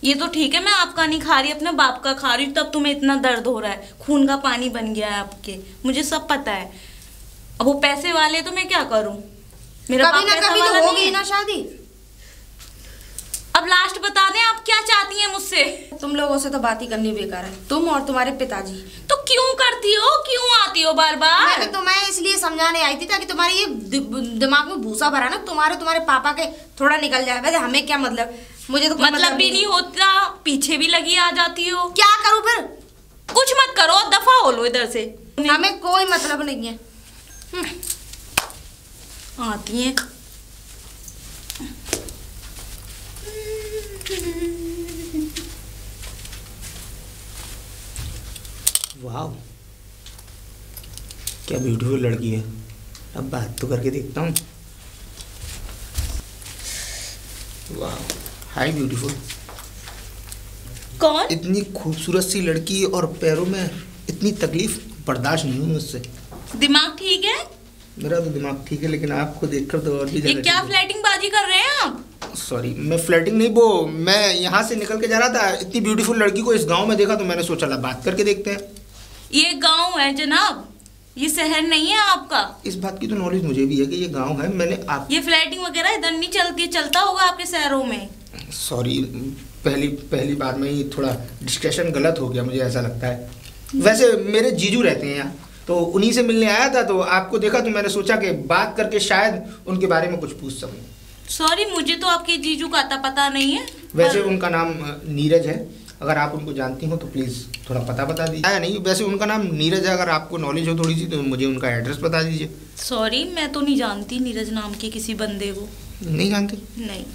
Speaker 1: ये तो ठीक है। मैं आपका नहीं खा रही, अपने बाप का खा रही हूँ, तब तुम्हें इतना दर्द हो रहा है। खून का पानी बन गया है आपके, मुझे सब पता है। अब वो पैसे वाले तो मैं क्या करूँ? मेरा
Speaker 2: कभी ना कभी तो होगी ना शादी।
Speaker 1: अब लास्ट बता दें, आप क्या चाहती हैं मुझसे?
Speaker 2: तुम लोगों से तो बात ही करनी बेकार है, तुम और तुम्हारे पिताजी।
Speaker 1: तो क्यों करती हो, क्यों आती हो बार बार?
Speaker 2: मैं तो तुम्हें इसलिए समझाने आई थी ताकि तुम्हारे ये दिमाग में भूसा भरा ना तुम्हारे पापा के थोड़ा निकल जाए। वैसे हमें क्या मतलब, मुझे तो
Speaker 1: मतलब भी नहीं होता, पीछे भी लगी आ जाती हो।
Speaker 2: क्या करूं फिर?
Speaker 1: कुछ मत करो, दफा हो लो इधर से।
Speaker 2: हमें कोई मतलब नहीं है।
Speaker 1: आती हैं।
Speaker 4: वाह क्या ब्यूटीफुल लड़की है। अब बात तो करके देखता हूँ। वाह हाय ब्यूटीफुल।
Speaker 1: कौन?
Speaker 4: इतनी खूबसूरत सी लड़की और पैरों में इतनी तकलीफ बर्दाश्त नहीं हुई मुझसे।
Speaker 1: दिमाग ठीक है?
Speaker 4: मेरा तो दिमाग ठीक है, लेकिन आपको देखकर तो और भी
Speaker 1: ये क्या फ्लैटिंग बाजी कर रहे हैं आप?
Speaker 4: सॉरी, मैं फ्लर्टिंग नहीं, वो मैं यहाँ से निकल के जा रहा था, इतनी ब्यूटीफुल लड़की को इस गांव में देखा तो मैंने सोचा ला बात करके देखते हैं।
Speaker 1: ये गांव है जनाब, ये शहर नहीं है आपका।
Speaker 4: इस बात की तो नॉलेज मुझे भी है कि ये गांव है। मैंने आप
Speaker 1: ये फ्लैटिंग वगैरह इधर नहीं चलती, चलता होगा आपके शहरों में।
Speaker 4: सॉरी, पहली बार में ही थोड़ा डिस्कशन गलत हो गया, मुझे ऐसा लगता है। वैसे मेरे जीजू रहते हैं यहाँ, तो उन्हीं से मिलने आया था, तो आपको देखा तो मैंने सोचा कि बात करके शायद उनके बारे में कुछ पूछ सकूं।
Speaker 1: सॉरी, मुझे तो आपके जीजू का आता पता नहीं है।
Speaker 4: वैसे उनका नाम नीरज है, अगर आप उनको जानती हो तो प्लीज़ थोड़ा पता बता दीजिए। आया नहीं, वैसे उनका नाम नीरज है, अगर आपको नॉलेज हो थोड़ी सी तो मुझे उनका एड्रेस बता दीजिए।
Speaker 1: सॉरी, मैं तो नहीं जानती नीरज नाम के किसी बंदे को।
Speaker 4: नहीं जानती?
Speaker 1: नहीं।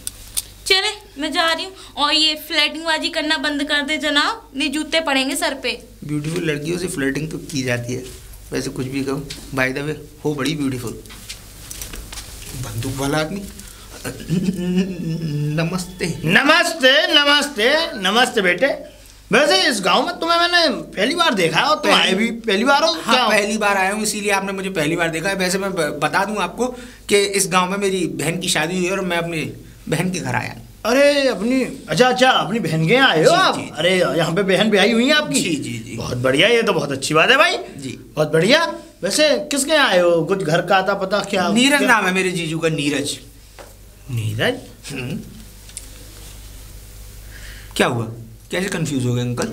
Speaker 1: चले मैं जा रही हूँ, और ये फ्लर्टिंग बाजी करना बंद कर दे जनाब, नहीं जूते पड़ेंगे सर पे।
Speaker 4: ब्यूटीफुल लड़कियों से फ्लर्टिंग तो की जाती है, वैसे कुछ भी कहो। बाय द वे हो बड़ी ब्यूटीफुल। बंदूक वाला आदमी। नमस्ते
Speaker 5: नमस्ते नमस्ते नमस्ते बेटे। वैसे इस गांव में तुम्हें मैंने पहली बार देखा और तुम आए भी पहली बार हो?
Speaker 4: हाँ,
Speaker 5: क्या
Speaker 4: पहली बार आया हूँ, इसीलिए आपने मुझे पहली बार देखा है। वैसे मैं बता दूं आपको कि इस गांव में मेरी बहन की शादी हुई है और मैं अपनी बहन के घर आया।
Speaker 5: अरे अपनी अच्छा अपनी बहन के यहाँ आए हो आप? अरे यहाँ पे बहन ब्याही हुई है आपकी?
Speaker 4: जी जी जी।
Speaker 5: बहुत बढ़िया, ये तो बहुत अच्छी बात है भाई
Speaker 4: जी,
Speaker 5: बहुत बढ़िया। वैसे किसके यहाँ आए हो? कुछ घर का आता पता क्या?
Speaker 4: नीरज नाम है मेरे जीजू का, नीरज।
Speaker 5: नीरज?
Speaker 4: क्या हुआ, कैसे कंफ्यूज हो गए अंकल?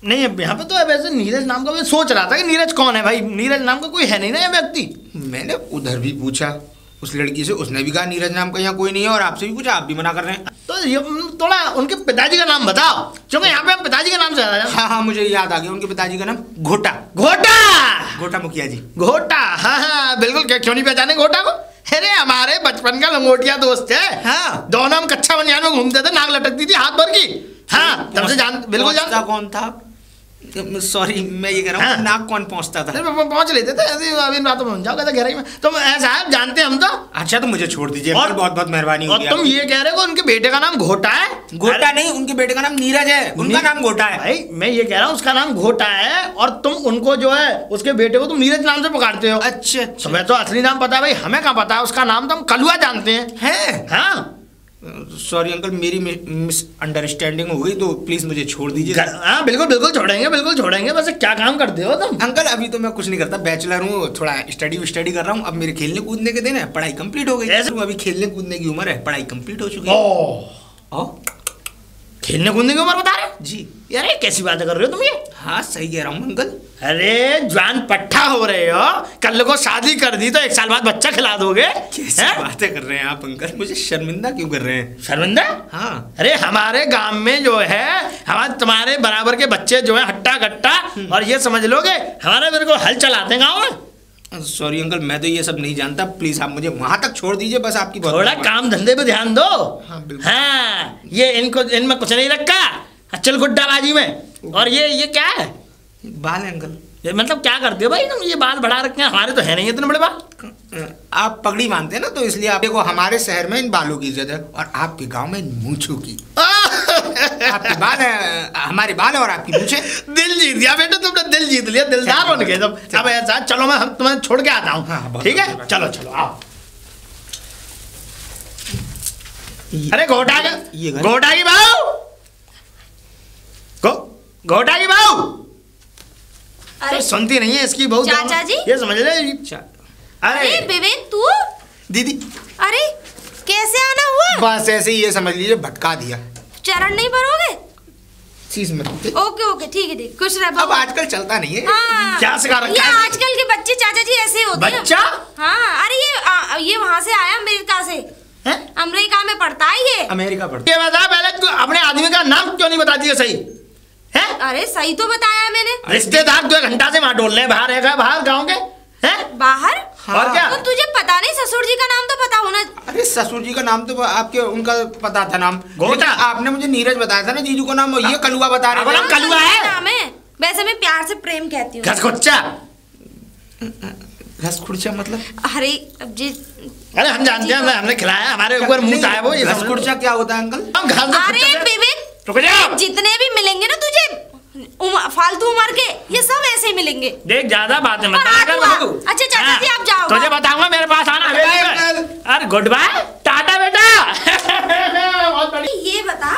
Speaker 5: नहीं अब यहाँ पे तो है। वैसे नीरज नाम का मैं सोच रहा था कि नीरज कौन है भाई। नीरज नाम का कोई है नहीं ना ये व्यक्ति।
Speaker 4: मैंने उधर भी पूछा उस लड़की से, उसने भी कहा नीरज नाम का यहाँ कोई नहीं है, और आपसे भी पूछा, आप भी मना कर रहे हैं।
Speaker 5: तो ये थोड़ा उनके पिताजी का नाम बताओ, क्योंकि यहाँ पे हम पिताजी के नाम से आया।
Speaker 4: हाँ, मुझे याद आ गया, उनके पिताजी का नाम घोटा।
Speaker 5: घोटा
Speaker 4: मुखिया जी।
Speaker 5: घोटा, हाँ बिल्कुल। क्यों नहीं पहचाने घोटा को? अरे हमारे बचपन का लंगोटिया दोस्त है।
Speaker 4: हाँ,
Speaker 5: दोनों हम कच्चा बनियान में घूमते थे, नाक लटकती थी हाथ भर की। हाँ, तब से जान, बिल्कुल जान।
Speaker 4: कौन था?
Speaker 6: सॉरी, मैं ये कह रहा हूँ नाक कौन पहुँचता था?
Speaker 5: पहुँच लेते थे ऐसे, अभी बातों में जाओ कहते गहराई में। तो साहब जानते हैं हम तो।
Speaker 6: अच्छा तो मुझे छोड़ दीजिए,
Speaker 5: और
Speaker 6: बहुत बहुत मेहरबानी
Speaker 5: और तुम ये कह रहे हो उनके बेटे का नाम घोटा है?
Speaker 6: घोटा नहीं, उनके बेटे का नाम नीरज है, उनका नाम घोटा है।
Speaker 5: भाई मैं ये कह रहा हूँ उसका नाम घोटा है, और तुम उनको जो है उसके बेटे को तुम नीरज नाम से पुकारते हो।
Speaker 6: अच्छा,
Speaker 5: तुम्हें तो असली नाम पता है भाई, हमें क्या पता है उसका नाम, तो हम कलुआ जानते हैं। हाँ
Speaker 6: सॉरी अंकल, मेरी मिसअंडरस्टैंडिंग हो गई, तो प्लीज मुझे छोड़ दीजिए।
Speaker 5: हाँ बिल्कुल बिल्कुल छोड़ेंगे, बिल्कुल छोड़ेंगे। वैसे क्या काम करते हो तुम?
Speaker 6: अंकल अभी तो मैं कुछ नहीं करता, बैचलर हूँ, थोड़ा स्टडी कर रहा हूँ। अब मेरे खेलने कूदने के दिन है, पढ़ाई कंप्लीट हो गई। ऐसे अभी खेलने कूदने की उम्र है, पढ़ाई कंप्लीट हो चुकी है।
Speaker 5: खेलने कूदने की उम्र बता रहे हो
Speaker 6: जी?
Speaker 5: यार ये कैसी बातें कर रहे हो तुम ये?
Speaker 6: हाँ सही कह रहा हूँ अंकल।
Speaker 5: अरे जवान पट्टा हो रहे हो, कल को शादी कर दी तो 1 साल बाद बच्चा खिला दोगे?
Speaker 6: कैसी बातें कर रहे हैं आप अंकल, मुझे शर्मिंदा क्यों कर रहे हैं?
Speaker 5: शर्मिंदा?
Speaker 6: हाँ।
Speaker 5: अरे हमारे गांव में जो है हमारे तुम्हारे बराबर के बच्चे जो है हट्टा कट्टा, और ये समझ लोगे हमारा मेरे को हल चलाते गाँव में।
Speaker 6: सॉरी अंकल, मैं तो ये सब नहीं जानता, प्लीज आप मुझे वहां तक छोड़ दीजिए बस। आपकी
Speaker 5: थोड़ा काम धंधे पे ध्यान दो।
Speaker 6: हाँ,
Speaker 5: ये इनमें कुछ नहीं रखा, चल गुड्डाबाजी में। और ये क्या है?
Speaker 6: बाल है अंकल।
Speaker 5: ये मतलब क्या करते हो भाई तुम? ये बाल बढ़ा रखे हैं, हमारे तो है नहीं इतने बड़े बाल।
Speaker 6: आप पगड़ी बांधते हैं ना, तो इसलिए आप देखो, हमारे शहर में इन बालों की इज्जत है और आपके गांव में इन मूंछों की। आपके बाल है, हमारे बाल है और आपकी मूंछें।
Speaker 5: दिल जीत गया बेटा तुमने, दिल जीत लिया, दिलदार बन गए तुम। अब ऐसा चलो, मैं तुम्हें छोड़ के आता हूँ, ठीक है? चलो चलो आओ। अरे घोटा की बहू, घोटा की बहू।
Speaker 2: अरे
Speaker 5: सुनती नहीं है इसकी बहू।
Speaker 2: चाचा जी,
Speaker 5: ये समझ ले।
Speaker 2: अरे विवेक तू?
Speaker 6: दीदी
Speaker 2: अरे कैसे आना हुआ?
Speaker 6: बस ऐसे ही, ये समझ लीजिए भटका दिया।
Speaker 2: चरण नहीं भरोगे?
Speaker 6: चीज में
Speaker 2: ओके ओके ठीक है, खुश रह।
Speaker 6: अब आजकल चलता नहीं है।
Speaker 2: हाँ,
Speaker 5: क्या सिखा रखा है?
Speaker 2: आजकल के बच्चे चाचा जी ऐसे होते हैं।
Speaker 5: बच्चा?
Speaker 2: हाँ, अरे ये वहाँ से आया अमेरिका से। अमेरिका में पढ़ता है ये।
Speaker 6: अमेरिका पढ़ता।
Speaker 5: ये बता पहले तू अपने आदमी का नाम क्यों नहीं बताती है सही है?
Speaker 2: अरे सही तो बताया मैंने।
Speaker 5: रिश्तेदार 2 घंटा से वहाँ डोलने बाहर है, बाहर गाँव के हैं?
Speaker 2: बाहर?
Speaker 5: और क्या?
Speaker 2: तो तुझे पता नहीं, ससुर जी का नाम तो पता होना।
Speaker 6: अरे ससुर जी का नाम तो आपके उनका पता था नाम।
Speaker 5: घोटा।
Speaker 6: आपने मुझे नीरज बताया था ना जीजू को नाम, ये कलुआ बता रहे
Speaker 5: थे। कलुआ है
Speaker 2: नाम है, वैसे मैं प्यार से प्रेम कहती हूँ।
Speaker 5: घसखुच्चा।
Speaker 6: घसखुर्चा मतलब?
Speaker 2: अरे अब जी,
Speaker 5: अरे हम जानते हैं, हमने खिलाया, हमारे ऊपर मुंह आया वो।
Speaker 6: घसखुर्चा क्या होता है अंकल?
Speaker 2: अरे विवेक, जितने भी मिलेंगे ना तुझे फालतू उम्र के, ये सब ऐसे ही मिलेंगे।
Speaker 5: देख ज्यादा बातें मत कर बाबू।
Speaker 2: अच्छा चाचा जी आप जाओ,
Speaker 5: तुझे बताऊंगा मेरे पास आना। अरे गुड बाय, टाटा बेटा।
Speaker 2: ये बता,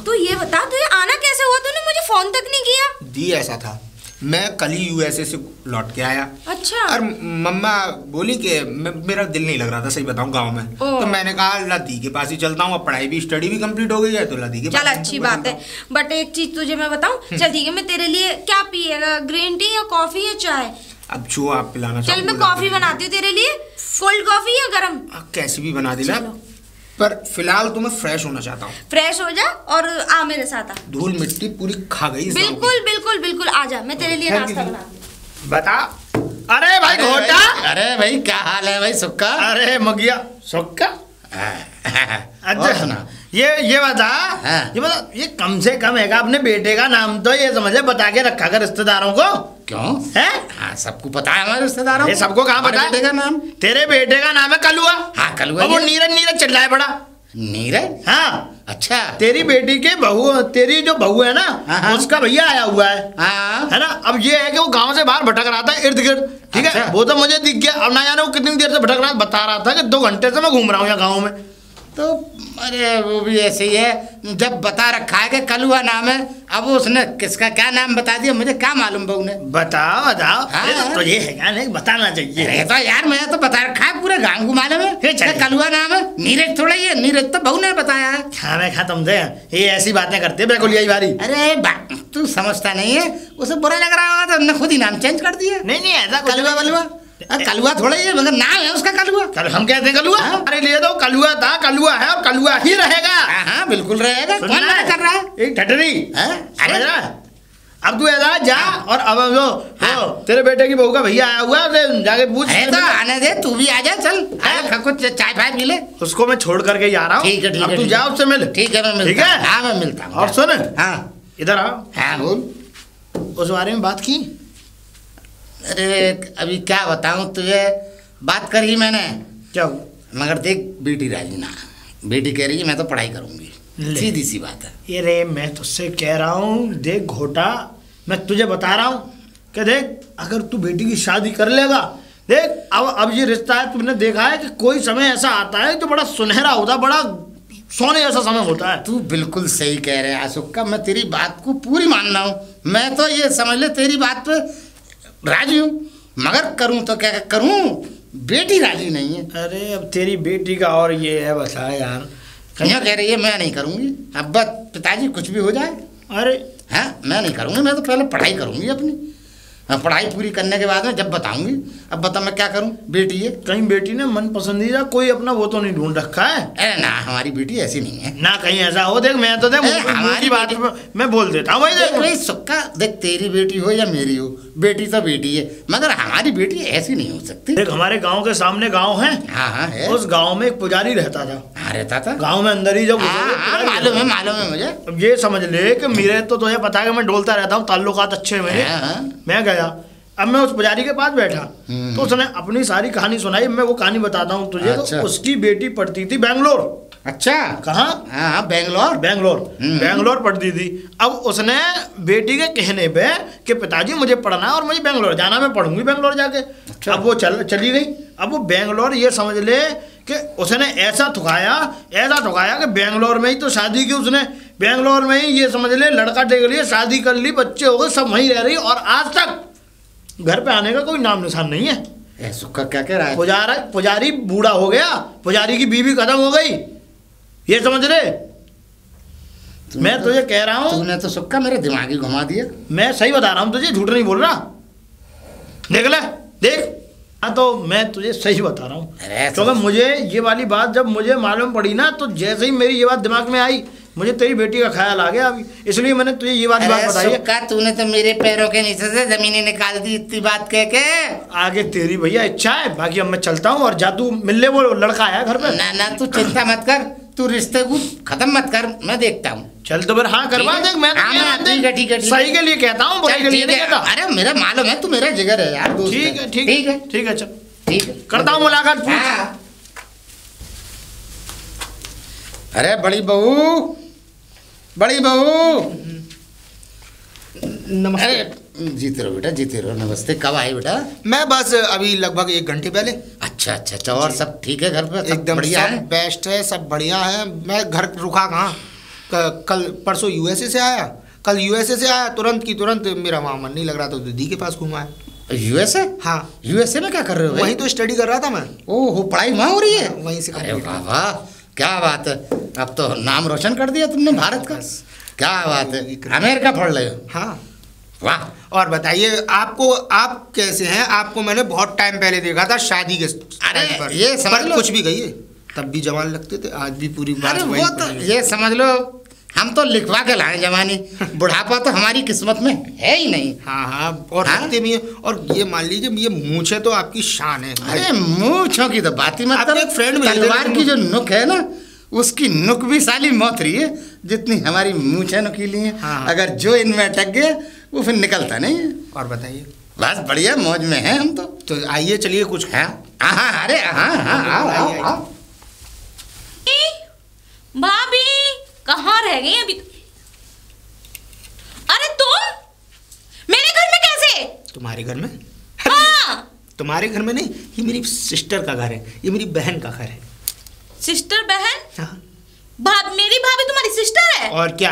Speaker 2: तू ये बता तुझे आना कैसे हुआ? तूने मुझे फोन तक नहीं किया।
Speaker 6: दी ऐसा था, मैं कल ही यूएसए से लौट के आया।
Speaker 2: अच्छा।
Speaker 6: और मम्मा बोली कि मेरा दिल नहीं लग रहा था, सही बताऊं गांव में। तो मैंने कहा लदी के पास ही चलता हूँ, अब पढ़ाई भी स्टडी भी कंप्लीट हो गई है, तो लदी के पास।
Speaker 2: चल अच्छी बात है, बट एक चीज तुझे मैं बताऊं। चल ठीक है, मैं तेरे लिए क्या पिएगा, ग्रीन टी या कॉफी या चाय?
Speaker 6: अब जो आप पिलाना
Speaker 2: चल मैं कॉफी बनाती हूँ तेरे लिए, कोल्ड कॉफी या गरम?
Speaker 6: कैसी भी बना देना, पर फिलहाल तो मैं फ्रेश होना चाहता हूँ।
Speaker 2: फ्रेश हो जा और आ मेरे साथ आ।
Speaker 6: धूल मिट्टी पूरी खा गई।
Speaker 2: बिल्कुल बिल्कुल बिल्कुल आ जा, मैं तेरे लिए नाश्ता बना।
Speaker 5: बता। अरे भाई घोटा।
Speaker 3: अरे भाई क्या हाल है भाई सुक्का?
Speaker 5: अरे मगिया सुक्का। अच्छा सुना, ये बता, ये कम से कम है अपने बेटे का नाम तो ये समझे बता के रखा कर रिश्तेदारों को।
Speaker 3: क्यों
Speaker 5: है?
Speaker 3: हाँ सबको पता है हमारे रिश्तेदारों को।
Speaker 5: सबको कहाँ पता है?
Speaker 3: बेटे का नाम?
Speaker 5: तेरे बेटे का नाम है कलुआ।
Speaker 3: हाँ कलुआ।
Speaker 5: वो नीरज चिल्लाए पड़ा।
Speaker 3: नीरज?
Speaker 5: हाँ।
Speaker 3: अच्छा।
Speaker 5: तेरी बेटी के बहू, तेरी जो बहू है ना, उसका भैया आया हुआ है। है ना? अब ये है कि वो गांव से बाहर भटक रहा था इर्द गिर्द, ठीक है? वो तो मुझे दिख गया, अब ना जाने वो कितनी देर से भटक रहा, बता रहा था कि 2 घंटे से मैं घूम रहा हूँ यहाँ गाँव में।
Speaker 3: तो अरे वो भी ऐसे ही है, जब बता रखा है कि कलुआ नाम है, अब उसने किसका क्या नाम बता दिया, मुझे क्या मालूम बहू ने।
Speaker 5: बताओ बताओ। हाँ? तो ये है क्या, नहीं बताना चाहिए।
Speaker 3: अरे तो यार मैं तो बता रखा है पूरे गांव को मालूम है कलुआ नाम है। नीरज थोड़ा ही है, नीरज तो बहू ने बताया है।
Speaker 5: हाँ मैं खा तुमसे ये ऐसी बातें करते बिल्कुल यही बारी।
Speaker 3: अरे तू समझता नहीं है, उसे बुरा लग रहा होगा तो हमने खुद ही नाम चेंज कर दिया।
Speaker 5: नहीं ऐसा
Speaker 3: कलुआ बलुआ कलुआ थोड़ा ही है, मगर नाम है उसका कलुआ।
Speaker 5: हम कहते हैं कलुआ। अरे लिए तो कलुआ था, कलुआ है और कलुआ ही रहेगा।
Speaker 3: हाँ बिल्कुल रहेगा। कौन मना कर रहा है? एक
Speaker 5: ठटरी। अरे अब तू ऐसा जा और अब जो तेरे बेटे की बहू का भैया आया हुआ है, जाके पूछ।
Speaker 3: तो आने दे, तू भी आ जा, चल कुछ चाय फाय पी ले।
Speaker 5: उसको मैं छोड़ करके जा रहा हूँ।
Speaker 3: ठीक है ठीक है,
Speaker 5: तू जा उससे मिल।
Speaker 3: ठीक है मैं मिलता हूँ। हाँ मैं मिलता हूँ।
Speaker 5: और सुन,
Speaker 3: हाँ
Speaker 5: इधर आओ।
Speaker 3: हाँ बोल।
Speaker 5: उस बारे में बात की?
Speaker 3: अरे अभी क्या बताऊं तुझे, बात करी मैंने।
Speaker 5: क्या?
Speaker 3: मगर देख बेटी राजी ना, बेटी कह रही है मैं तो पढ़ाई करूंगी, सीधी सी बात है।
Speaker 5: अरे मैं तुझसे कह रहा हूँ, देख घोटा, मैं तुझे बता रहा हूँ कि देख अगर तू बेटी की शादी कर लेगा, देख अब ये रिश्ता है, तुमने देखा है कि कोई समय ऐसा आता है जो बड़ा सुनहरा होता है, बड़ा सोने जैसा समय होता है।
Speaker 3: तू बिल्कुल सही कह रहे है अशोका, मैं तेरी बात को पूरी मान रहा हूँ। मैं तो ये समझ ले तेरी बात पे राजी हूँ, मगर करूँ तो क्या करूँ, बेटी राजी नहीं है।
Speaker 5: अरे अब तेरी बेटी का और ये है, बता यार।
Speaker 3: कहीं कह रही है मैं नहीं करूँगी, अब बस पिताजी कुछ भी हो जाए।
Speaker 5: अरे
Speaker 3: हाँ मैं नहीं करूँगी, मैं तो पहले पढ़ाई करूँगी अपनी, पढ़ाई पूरी करने के बाद में जब बताऊंगी। अब बता मैं क्या करूं, बेटी है।
Speaker 5: कहीं बेटी ने मन पसंदीदा कोई अपना वो तो नहीं ढूंढ रखा है?
Speaker 3: अरे ना हमारी बेटी ऐसी नहीं है
Speaker 5: ना, कहीं ऐसा हो। देख मैं तो देख हमारी बात मैं बोल देता हूँ भाई।
Speaker 3: देख सुक्का, देख तेरी बेटी हो या मेरी हो, बेटी तो बेटी है, मगर हमारी बेटी ऐसी नहीं हो सकती।
Speaker 5: देख हमारे गाँव के सामने गाँव है,
Speaker 3: हाँ है।
Speaker 5: उस गाँव में एक पुजारी रहता था।
Speaker 3: हाँ रहता था,
Speaker 5: गाँव में अंदर ही जब
Speaker 3: मालूम है मुझे।
Speaker 5: अब ये समझ ले कि मेरे तो तुझे पता है कि मैं डोलता रहता हूँ, ताल्लुकात अच्छे मेरे। मैं गया, अब मैं उस पुजारी के पास बैठा तो उसने अपनी सारी कहानी सुनाई। मैं वो कहानी बताता हूँ तुझे। अच्छा। तो उसकी बेटी पढ़ती थी बैंगलोर।
Speaker 3: अच्छा
Speaker 5: कहाँ?
Speaker 3: हाँ
Speaker 5: बैंगलोर पढ़ती थी। अब उसने बेटी के कहने पे कि पिताजी मुझे पढ़ना है और मुझे बैंगलोर जाना, मैं पढ़ूंगी बैंगलोर जाके। अच्छा। अब वो चली गई। अब वो बैंगलोर ये समझ ले कि उसने ऐसा थुकाया कि बैंगलोर में ही तो शादी की उसने, बैंगलोर में ही ये समझ ले लड़का देख लिया, शादी कर ली, बच्चे हो गए, सब वहीं रह रही और आज तक घर पे आने का कोई नाम निशान नहीं है।
Speaker 3: सुक्का क्या कह रहा है?
Speaker 5: पुजारी बूढ़ा हो गया, पुजारी की बीवी खत्म हो गई, ये समझ ले। मैं तुझे कह रहा हूँ,
Speaker 3: तूने तो सुक्का मेरे दिमाग ही घुमा दिया।
Speaker 5: मैं सही बता रहा हूँ तुझे, झूठ नहीं बोल रहा। देख ले, देख हाँ, तो मैं तुझे सही बता रहा हूँ, क्योंकि मुझे ये वाली बात जब मुझे मालूम पड़ी ना, तो जैसे ही मेरी ये बात दिमाग में आई, मुझे तेरी बेटी का ख्याल आ गया अभी, इसलिए मैंने तुझे ये वाली बात बताई है।
Speaker 3: तूने तो मेरे पैरों के नीचे से जमीनें निकाल दी इतनी बात कह के।
Speaker 5: आगे तेरी भैया इच्छा है, बाकी अब मैं चलता हूँ और जा तू मिल ले, वो लड़का आया घर पे।
Speaker 3: ना तू चिंता मत कर, तू रिश्ते को खत्म मत कर, मैं देखता हूँ।
Speaker 5: चल तो फिर हाँ करवा देख, मैं
Speaker 3: ठीक है
Speaker 5: सही के लिए कहता हूँ, बुराई के लिए नहीं कहता।
Speaker 3: अरे मेरा मालूम है, तू मेरा जिगर है यार।
Speaker 5: ठीक है चल, ठीक है करता हूँ मुलाकात।
Speaker 3: अरे बड़ी बहू
Speaker 6: नमस्ते।
Speaker 3: जीते रहो बेटा, जीते रहो। नमस्ते। कब आए बेटा?
Speaker 6: मैं बस अभी लगभग 1 घंटे पहले।
Speaker 3: अच्छा। और सब ठीक है घर पे?
Speaker 6: एकदम बढ़िया है, बेस्ट है, सब बढ़िया है। मैं घर रुका कहाँ, कल परसों यूएसए से आया, तुरंत की तुरंत मेरा वहाँ मन नहीं लग रहा था, तो दीदी के पास घूमा है।
Speaker 3: यूएसए?
Speaker 6: हाँ।
Speaker 3: यूएसए में क्या कर रहे हो?
Speaker 6: वहीं तो स्टडी कर रहा था मैं।
Speaker 3: ओहो, पढ़ाई वहाँ हो रही है?
Speaker 6: वहीं से।
Speaker 3: अरे वाह, क्या बात है, अब तो नाम रोशन कर दिया तुमने भारत का। क्या बात है, अमेरिका पढ़ रहे हो?
Speaker 6: हाँ।
Speaker 3: वाह।
Speaker 6: और बताइए आप कैसे हैं? आपको मैंने बहुत टाइम पहले देखा था शादी के।
Speaker 3: अरे ये समझ लो,
Speaker 6: कुछ भी कहिए, तब भी जवान लगते थे, आज भी पूरी बात।
Speaker 3: अरे वो तो ये समझ लो, हम तो लिखवा के लाए जवानी, बुढ़ापा तो हमारी किस्मत में है ही नहीं।
Speaker 6: हाँ और रखते भी हैं। और ये मान लीजिए, ये मूंछे तो आपकी शान है।
Speaker 3: अरे मूंछों की तो बात ही मत करो।
Speaker 6: एक फ्रेंड
Speaker 3: तलवार की जो नुक है ना, उसकी नुक भी साली मौत रही है जितनी हमारी मूंछें नुकीली हैं।
Speaker 6: हाँ।
Speaker 3: अगर जो इनमें अटक गया वो फिर निकलता नहीं है।
Speaker 6: और बताइए।
Speaker 3: बस बढ़िया, मौज में हैं हम तो
Speaker 6: आइए चलिए कुछ।
Speaker 3: अरे हाँ।
Speaker 1: भाभी कहाँ रह गई अभी? अरे तुम मेरे घर में कैसे?
Speaker 6: तुम्हारे घर में?
Speaker 1: हाँ।
Speaker 6: तुम्हारे घर में नहीं, ये मेरी सिस्टर का घर है, ये मेरी बहन का घर है।
Speaker 1: सिस्टर बहन?
Speaker 6: हाँ।
Speaker 1: मेरी भाभी तुम्हारी सिस्टर है?
Speaker 6: और क्या?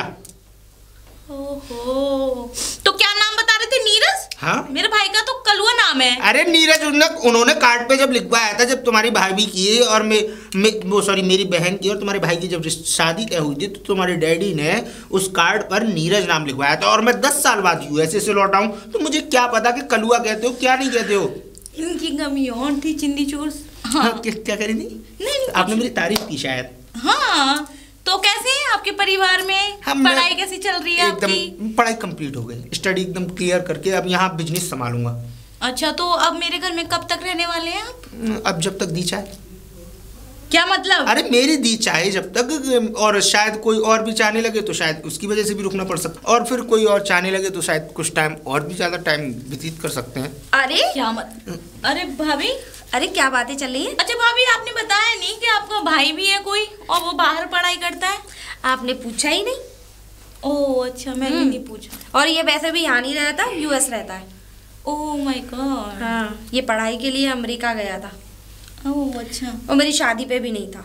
Speaker 1: ओहो, तो क्या नाम बता रहे थे? नीरज?
Speaker 6: हाँ।
Speaker 1: मेरे भाई का तो कलुआ नाम है।
Speaker 6: अरे नीरज उन्होंने कार्ड पे जब लिखवाया था, जब तुम्हारी भाभी की और मेरी बहन की और तुम्हारे भाई की जब शादी तय हुई थी, तो तुम्हारे डैडी ने उस कार्ड पर नीरज नाम लिखवाया था। और मैं 10 साल बाद यूएसए से लौटा हूँ, तो मुझे क्या पता कि कलुआ कहते हो क्या नहीं कहते हो।
Speaker 1: इनकी कमी और थी चिंदी चूर।
Speaker 6: हाँ। क्या करी थी? नहीं, आपने मेरी तारीफ की शायद।
Speaker 1: हाँ, तो कैसे हैं आपके परिवार में? पढ़ाई कैसी चल रही है आपकी?
Speaker 6: एकदम पढ़ाई कंप्लीट हो गई, स्टडी एकदम क्लियर करके अब यहाँ बिजनेस संभालूंगा।
Speaker 1: अच्छा, तो अब मेरे घर में कब तक रहने वाले हैं आप?
Speaker 6: अब जब तक दी चाहे।
Speaker 2: क्या मतलब?
Speaker 6: अरे मेरी दी चाहे जब तक, और शायद कोई और भी चाहने लगे तो शायद उसकी वजह से भी रुकना पड़ सकता, और फिर कोई और चाहने लगे तो शायद कुछ टाइम और भी ज्यादा टाइम व्यतीत कर सकते हैं।
Speaker 2: अरे
Speaker 1: क्या मत, अरे भाभी,
Speaker 2: अरे क्या बातें चल रही है?
Speaker 1: अच्छा भाभी, आपने बताया नहीं कि आपका भाई भी है कोई और वो बाहर पढ़ाई करता है?
Speaker 2: आपने पूछा ही नहीं।
Speaker 1: ओह अच्छा, मैंने नहीं पूछा।
Speaker 2: और ये वैसे भी यहाँ नहीं रहता, यूएस रहता है।
Speaker 1: Oh my God.
Speaker 2: हाँ, ये पढ़ाई के लिए अमेरिका गया था।
Speaker 1: ओह अच्छा।
Speaker 2: और मेरी शादी पे भी नहीं था,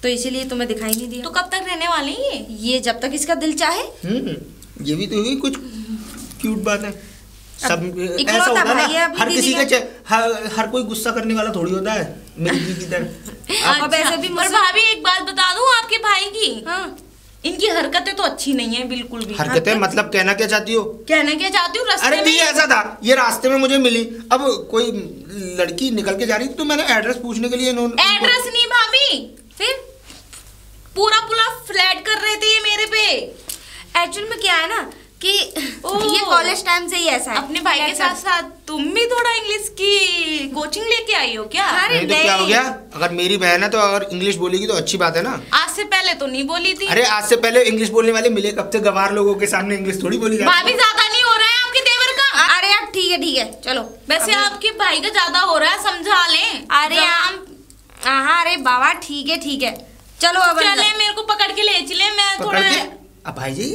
Speaker 2: तो इसीलिए तुम्हें दिखाई नहीं दिया।
Speaker 1: तो कब तक रहने वाले हैं
Speaker 2: ये जब तक इसका दिल चाहे।
Speaker 6: ये भी तो हुई कुछ क्यूट बात है। सब ऐसा
Speaker 2: इकलौता
Speaker 6: होता
Speaker 2: भाई है
Speaker 6: है
Speaker 2: अपनी
Speaker 6: ना, हर
Speaker 2: दीदी
Speaker 6: किसी
Speaker 2: का।
Speaker 6: के हर कोई गुस्सा करने वाला थोड़ी होता है मेरी दी की तरह।
Speaker 2: अब ऐसे भी
Speaker 1: और
Speaker 2: मुझसे-
Speaker 1: भाभी एक बात बता दूं आपके भाई की,
Speaker 2: हाँ,
Speaker 1: इनकी हरकतें तो अच्छी नहीं है बिल्कुल भी।
Speaker 6: हरकतें मतलब कहना क्या चाहती हो?
Speaker 1: कहना क्या चाहती हूँ, रास्ते
Speaker 6: अरे दी
Speaker 1: में
Speaker 6: ऐसा था, ये रास्ते में मुझे मिली, अब कोई लड़की निकल के जा रही थी तो मैंने एड्रेस पूछने के लिए
Speaker 1: एड्रेस नहीं भाभी,
Speaker 2: फिर
Speaker 1: पूरा पूरा फ्लैट कर रहे थे ये मेरे पे।
Speaker 2: एक्चुअल में क्या है ना कि
Speaker 1: ओह।
Speaker 2: ये कॉलेज टाइम से ही ऐसा है।
Speaker 1: अपने भाई के साथ साथ तुम भी थोड़ा इंग्लिश की कोचिंग लेके आई हो क्या?
Speaker 2: अरे
Speaker 6: नहीं तो क्या हो गया? अगर मेरी बहन है तो अगर इंग्लिश बोलेगी तो अच्छी बात है ना।
Speaker 1: आज से पहले तो नहीं बोली थी।
Speaker 6: अरे आज से पहले इंग्लिश बोलने वाले मिले कब से? गवार लोगों के सामने इंग्लिश थोड़ी बोली जाती
Speaker 1: भाभी ज्यादा नहीं हो रहा है आपके देवर का?
Speaker 2: अरे यार ठीक है चलो।
Speaker 1: वैसे आपके भाई का ज्यादा हो रहा है, समझा लें।
Speaker 2: अरे हाँ, अरे बाबा ठीक है चलो अब
Speaker 1: चले,
Speaker 2: अंदर।
Speaker 1: मेरे को पकड़ के ले चले, मैं
Speaker 6: पकड़
Speaker 1: थोड़ा।
Speaker 6: के। अब भाई जी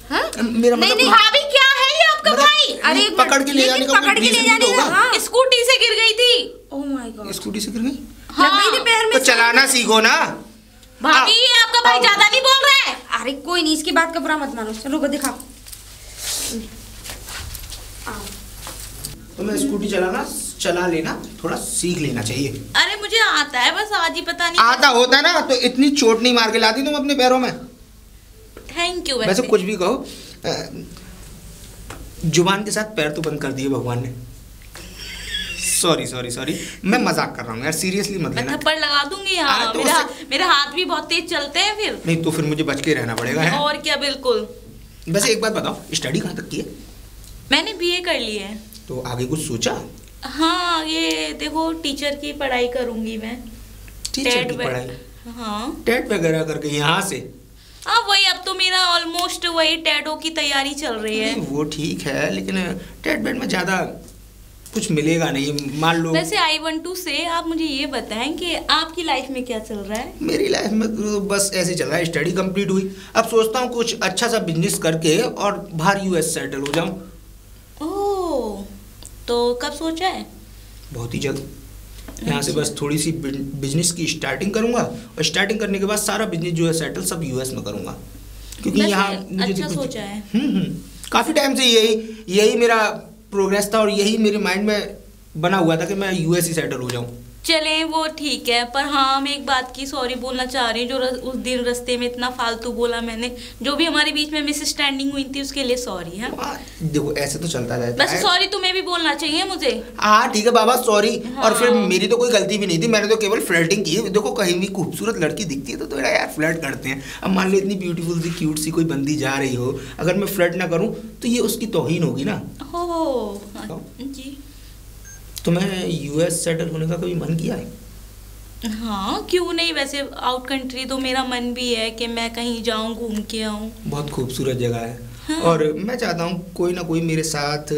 Speaker 2: हाँ?
Speaker 6: मेरा
Speaker 2: नहीं,
Speaker 6: मतलब
Speaker 1: भाभी क्या है ये आपका
Speaker 6: मतलब-
Speaker 1: भाई?
Speaker 2: अरे एक
Speaker 6: पकड़
Speaker 2: मिनट,
Speaker 6: के ले जाने
Speaker 2: लेकिन
Speaker 6: का
Speaker 2: पकड़ के ले
Speaker 6: reason
Speaker 2: जाने
Speaker 6: तो
Speaker 2: का,
Speaker 6: होगा।
Speaker 2: हाँ।
Speaker 1: स्कूटी से गिर गई थी।
Speaker 2: ओह माय गॉड,
Speaker 6: स्कूटी से गिर गई
Speaker 1: हाँ।
Speaker 2: लग गई थी पैर में।
Speaker 6: तो चलाना सीखो ना।
Speaker 1: भाभी ये आपका भाई ज्यादा नहीं बोल रहा है?
Speaker 2: अरे कोई नहीं, इसकी बात का बुरा मत मानो। चलो को दिखाओ।
Speaker 6: तो मैं स्कूटी चला लेना थोड़ा सीख लेना चाहिए।
Speaker 1: अरे मुझे आता है, बस आज ही पता नहीं।
Speaker 6: आता होता ना तो इतनी चोट नहीं मार के लाती तुम अपने पैरों में।
Speaker 1: Thank you.
Speaker 6: वैसे कुछ भी कहो, जुबान के साथ पैर तो बंद कर दिए भगवान ने। सॉरी मैं मजाक कर रहा हूँ यार, सीरियसली मत
Speaker 1: मैं
Speaker 6: लेना।
Speaker 1: थप्पड़ लगा दूंगी। हाँ,
Speaker 6: तो
Speaker 1: मेरे हाथ भी बहुत तेज चलते हैं फिर।
Speaker 6: नहीं तो फिर मुझे बच के रहना पड़ेगा है?
Speaker 1: और क्या, बिल्कुल।
Speaker 6: वैसे एक बात बताओ, स्टडी कहाँ तक की है?
Speaker 1: मैंने बीए कर ली है।
Speaker 6: तो आगे कुछ सोचा?
Speaker 1: हाँ, ये देखो टीचर की पढ़ाई करूंगी मैं।
Speaker 6: टीचर
Speaker 1: टेट
Speaker 6: की पढ़ाई?
Speaker 1: हाँ
Speaker 6: टेट वगैरह करके यहाँ से?
Speaker 1: हाँ वही, अब तो मेरा ऑलमोस्ट वही टेटो की तैयारी चल रही है।
Speaker 6: नहीं, वो ठीक है लेकिन टेट बेट में ज्यादा कुछ मिलेगा नहीं, मान लो।
Speaker 1: वैसे आई वांट टू से, आप मुझे ये बताएं कि आपकी लाइफ में क्या चल रहा है?
Speaker 6: मेरी लाइफ में तो बस ऐसे चल रहा है, स्टडी कंप्लीट हुई, अब सोचता हूँ कुछ अच्छा सा बिजनेस करके और बाहर यूएस सेटल हो जाऊँ।
Speaker 1: ओह, तो कब सोचा है?
Speaker 6: बहुत ही जल्द। यहाँ से बस थोड़ी सी बिजनेस की स्टार्टिंग करूंगा और स्टार्टिंग करने के बाद सारा बिजनेस जो है सेटल सब यूएस में करूंगा, क्योंकि
Speaker 1: वैसे
Speaker 6: यहाँ
Speaker 1: अच्छा सोचा है।
Speaker 6: काफी टाइम से यही मेरा प्रोग्रेस था और यही मेरे माइंड में बना हुआ था कि मैं यूएस ही सेटल हो जाऊं।
Speaker 1: चलें वो ठीक है, पर हाँ मैं एक बात की सॉरी बोलना चाह रही हूँ, जो उस दिन रास्ते में इतना फालतू बोला मैंने, जो भी हमारे बीच में मिसअंडरस्टैंडिंग हुई थी उसके लिए सॉरी। है
Speaker 6: देखो ऐसे तो चलता रहता
Speaker 1: वैसे
Speaker 6: है।
Speaker 1: सॉरी तुम्हें भी बोलना चाहिए मुझे।
Speaker 6: हाँ ठीक है बाबा सॉरी।
Speaker 1: हाँ।
Speaker 6: और फिर मेरी तो कोई गलती भी नहीं थी, मैंने तो केवल फ्लर्टिंग की। देखो कहीं भी खूबसूरत लड़की दिखती है तो थोड़ा यार फ्लर्ट करते हैं। अब मान लो इतनी ब्यूटीफुल सी क्यूट सी कोई बंदी जा रही हो, अगर मैं फ्लर्ट ना करूँ तो ये उसकी तौहीन होगी ना।
Speaker 1: हो हाँ, जी
Speaker 6: तो मैं यूएस सेटल होने का कभी मन किया है?
Speaker 1: हाँ क्यों नहीं, वैसे आउट कंट्री तो मेरा मन भी है कि मैं कहीं जाऊं घूम के आऊं।
Speaker 6: बहुत खूबसूरत जगह है।
Speaker 1: हाँ।
Speaker 6: और मैं चाहता हूँ कोई ना कोई मेरे साथ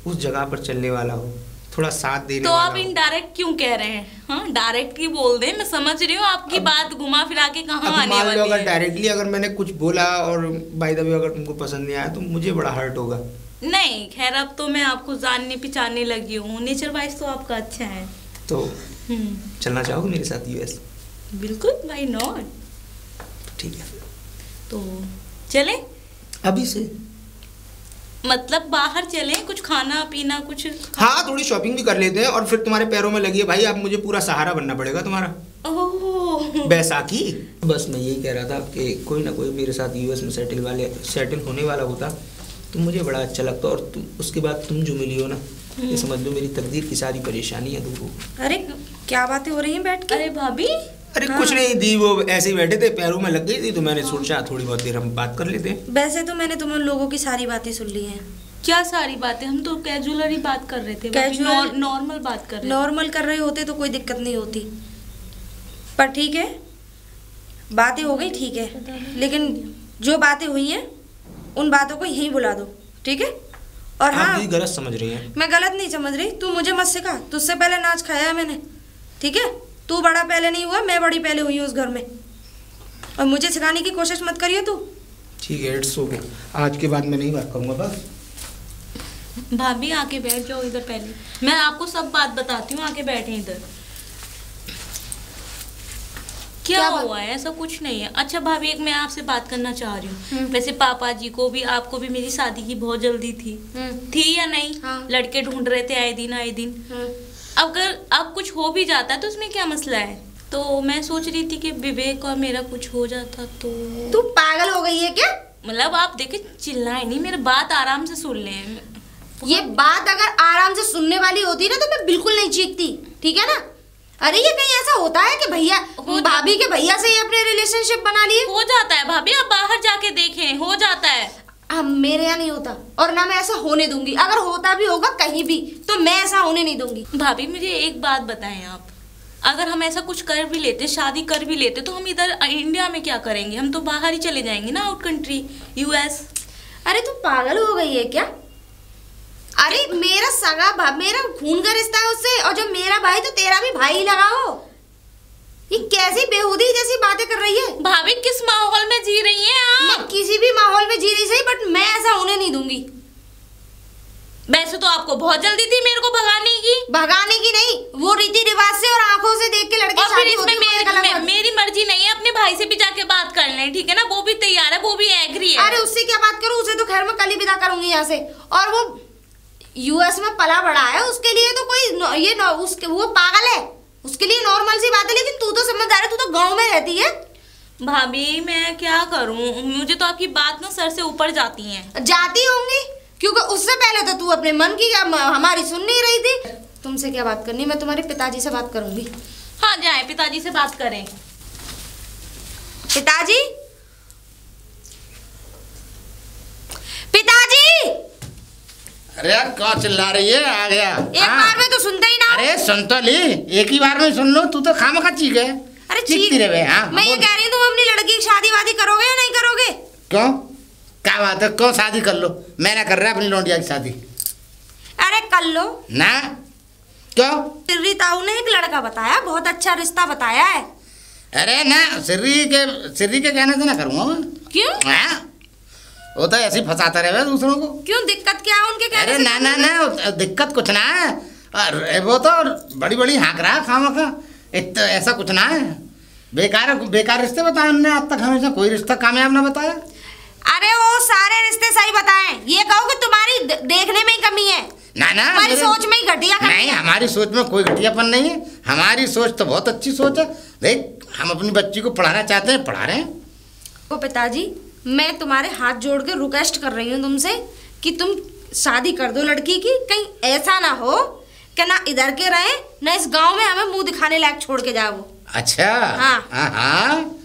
Speaker 6: उस जगह पर चलने वाला हो, थोड़ा साथ देने
Speaker 1: तो
Speaker 6: वाला
Speaker 1: आप
Speaker 6: हो।
Speaker 1: इनडायरेक्ट क्यों कह रहे हैं? हाँ डायरेक्ट ही बोल दें, मैं समझ रही हूँ आपकी बात घुमा फिरा के कहाँ
Speaker 6: अब
Speaker 1: आने
Speaker 6: मान लो
Speaker 1: वाली
Speaker 6: अगर
Speaker 1: है।
Speaker 6: डायरेक्टली अगर मैंने कुछ बोला और बाय द वे अगर तुमको पसंद नहीं आया तो मुझे बड़ा हर्ट होगा।
Speaker 1: नहीं खैर, अब तो मैं आपको जानने पहचानने लगी हूँ, नेचर वाइज तो आपका अच्छा है।
Speaker 6: तो चलना चाहोगे मेरे साथ यूएस?
Speaker 1: बिल्कुल, व्हाई नॉट।
Speaker 6: ठीक है
Speaker 1: तो चले
Speaker 6: अभी से।
Speaker 1: मतलब बाहर चले, कुछ खाना पीना कुछ
Speaker 6: हाँ थोड़ी शॉपिंग भी कर लेते हैं और फिर तुम्हारे पैरों में लगी है भाई, अब मुझे पूरा सहारा बनना पड़ेगा तुम्हारा।
Speaker 1: ओह
Speaker 6: बैसाखी। बस मैं यही कह रहा था कि कोई ना कोई मेरे साथ यूएस में सेटल होने वाला होता तो मुझे बड़ा अच्छा लगता। और तुम उसके बाद तुम जो मिली हो ना, ये समझ लो मेरी तकदीर की सारी परेशानियां दूर हो।
Speaker 2: अरे क्या बातें हो रही हैं बैठ के?
Speaker 1: अरे भाभी
Speaker 6: अरे कुछ नहीं दी, वो ऐसे ही बैठे थे, पैरों में लग गई थी तो मैंने सोचा थोड़ी बहुत देर हम बात कर लेते हैं।
Speaker 2: वैसे तो मैंने तुम लोगों की सारी बातें सुन ली हैं।
Speaker 1: क्या सारी बातें? हम तो कैजुअली बात कर रहे थे,
Speaker 2: Casual-
Speaker 1: नॉर्मल बात कर रहे थे।
Speaker 2: नॉर्मल कर रहे होते तो कोई दिक्कत नहीं होती। पर ठीक है, बातें हो गई ठीक है, लेकिन जो बातें हुई हैं उन बातों को यहीं बुला दो, ठीक है? और हाँ,
Speaker 6: आप गलत समझ रही हैं।
Speaker 2: मैं गलत नहीं समझ रही, तू मुझे मत सिखा, तुझसे पहले नाच खाया है मैंने, ठीक है? तू बड़ा पहले नहीं हुआ, मैं बड़ी पहले हुई हूँ उस घर में, और मुझे सिखाने की कोशिश मत करियो तू।
Speaker 6: ठीक है, इट्स ओके, आज के बाद मैं नहीं बात करूँगा बस।
Speaker 1: भाभी आके बैठ जाओ इधर, पहले मैं आपको सब बात बताती हूँ, आके बैठे इधर। क्या हुआ है? ऐसा कुछ नहीं है। अच्छा भाभी, एक मैं आपसे बात करना चाह रही हूँ। वैसे पापा जी को भी आपको भी मेरी शादी की बहुत जल्दी थी या नहीं?
Speaker 2: हाँ।
Speaker 1: लड़के ढूंढ रहे थे आए दिन। अगर अब कुछ हो भी जाता तो उसमें क्या मसला है? तो मैं सोच रही थी कि विवेक और मेरा कुछ हो जाता तो।
Speaker 2: तू पागल हो गई है क्या?
Speaker 1: मतलब आप देखे, चिल्लाए नहीं, मेरी बात आराम से सुन लें।
Speaker 2: ये बात अगर आराम से सुनने वाली होती ना तो मैं बिल्कुल नहीं चीखती, ठीक है ना? अरे ये कहीं ऐसा होता है कि भैया भाभी के भैया से ही अपने रिलेशनशिप बना लिए?
Speaker 1: हो जाता है भाभी, आप बाहर जाके देखें, हो जाता है।
Speaker 2: मेरे यहाँ नहीं होता, और ना मैं ऐसा होने दूंगी। अगर होता भी होगा कहीं भी तो मैं ऐसा होने नहीं दूंगी।
Speaker 1: भाभी मुझे एक बात बताएं आप, अगर हम ऐसा कुछ कर भी लेते, शादी कर भी लेते, तो हम इधर इंडिया में क्या करेंगे? हम तो बाहर ही चले जाएंगे ना, आउट कंट्री, यूएस।
Speaker 2: अरे तू पागल हो गई है क्या? अरे मेरा सगा मेरा खून का रिश्ता है उससे, और जो मेरा भाई तो तेरा भी भाई ही लगा हो। ये कैसी बेहूदी जैसी बातें कर रही है?
Speaker 1: भाभी किस माहौल में जी रही हैं आप?
Speaker 2: मैं किसी भी माहौल में जी रही सही, बट मैं ऐसा होने नहीं दूंगी।
Speaker 1: वैसे तो आपको बहुत जल्दी थी मेरे को भगाने की।
Speaker 2: भगाने की नहीं, वो रीति रिवाज से और आंखों से देख के लड़के शादी होती है।
Speaker 1: मेरी मर्जी नहीं है, अपने भाई से भी जाके बात कर लें, ठीक है ना? वो भी तैयार है, वो भी एग्री है।
Speaker 2: अरे उससे क्या बात करूं, उसे तो खैर मैं कल ही विदा करूंगी यहाँ से। और वो यूएस में पला बड़ा है, उसके लिए तो कोई उसके वो पागल है, उसके लिए नॉर्मल सी बात है। लेकिन तू तो समझदार है, तू तो गांव में रहती है।
Speaker 1: भाभी मैं क्या करूं, मुझे तो आपकी बात ना सर से ऊपर जाती है।
Speaker 2: जाती होंगी, क्योंकि उससे पहले तो तू अपने मन की हमारी सुन नहीं रही थी। तुमसे क्या बात करनी, मैं तुम्हारे पिताजी से बात करूंगी।
Speaker 1: हाँ जाए, पिताजी से बात करें।
Speaker 2: पिताजी, पिताजी!
Speaker 3: अरे यार क्या चिल्ला रही है? आ गया।
Speaker 2: एक बार में तो सुनते ही ना।
Speaker 3: अरे सुन तो ली, एक ही बार में सुन लो। तू तो खामखा चीख है।
Speaker 2: अरे
Speaker 3: चीखती रहे। हाँ,
Speaker 2: मैं ये कह रही हूँ, तुम अपनी लड़की की शादी वादी करोगे या नहीं करोगे?
Speaker 3: क्यों, क्या बात है? क्यों शादी कर लो, मैं ना कर रहा अपनी लौंडिया की शादी।
Speaker 2: अरे कर लो
Speaker 3: ना। क्यों?
Speaker 2: सिर्री ताऊ ने एक लड़का बताया, बहुत अच्छा रिश्ता बताया है।
Speaker 3: अरे ना, सिर्री के कहने से ना करूँगा मैं।
Speaker 2: क्यों?
Speaker 3: वो तो ऐसे ही फंसाता रहे दूसरों को।
Speaker 2: क्यों, दिक्कत क्या है उनके कहने
Speaker 3: अरे
Speaker 2: से?
Speaker 3: ना, दिक्कत कुछ ना है। वो तो बड़ी बड़ी हाँक रहा है खामखा, ऐसा कुछ ना है। बेकार रिश्ते बताए उन्होंने आज तक, हमेशा कोई रिश्ता कामयाब ना बताया।
Speaker 2: अरे वो सारे रिश्ते सही बताएं, ये कहो कि तुम्हारी देखने में ही कमी है।
Speaker 3: ना
Speaker 2: हमारी सोच में ही घटिया कमी
Speaker 3: नहीं,
Speaker 2: है।
Speaker 3: हमारी सोच में कोई घटियापन नहीं है। हमारी सोच तो बहुत अच्छी सोच है। देख, हम अपनी बच्ची को पढ़ाना चाहते हैं, पढ़ा रहे हैं।
Speaker 2: ओ पिताजी, मैं तुम्हारे हाथ जोड़ के रिक्वेस्ट कर रही हूँ तुमसे कि तुम शादी कर दो लड़की की। कहीं ऐसा ना हो कि ना इधर के रहे ना इस गांव में हमें मुंह दिखाने लायक छोड़ के जाओ वो।
Speaker 3: अच्छा।
Speaker 2: हाँ।
Speaker 3: हाँ,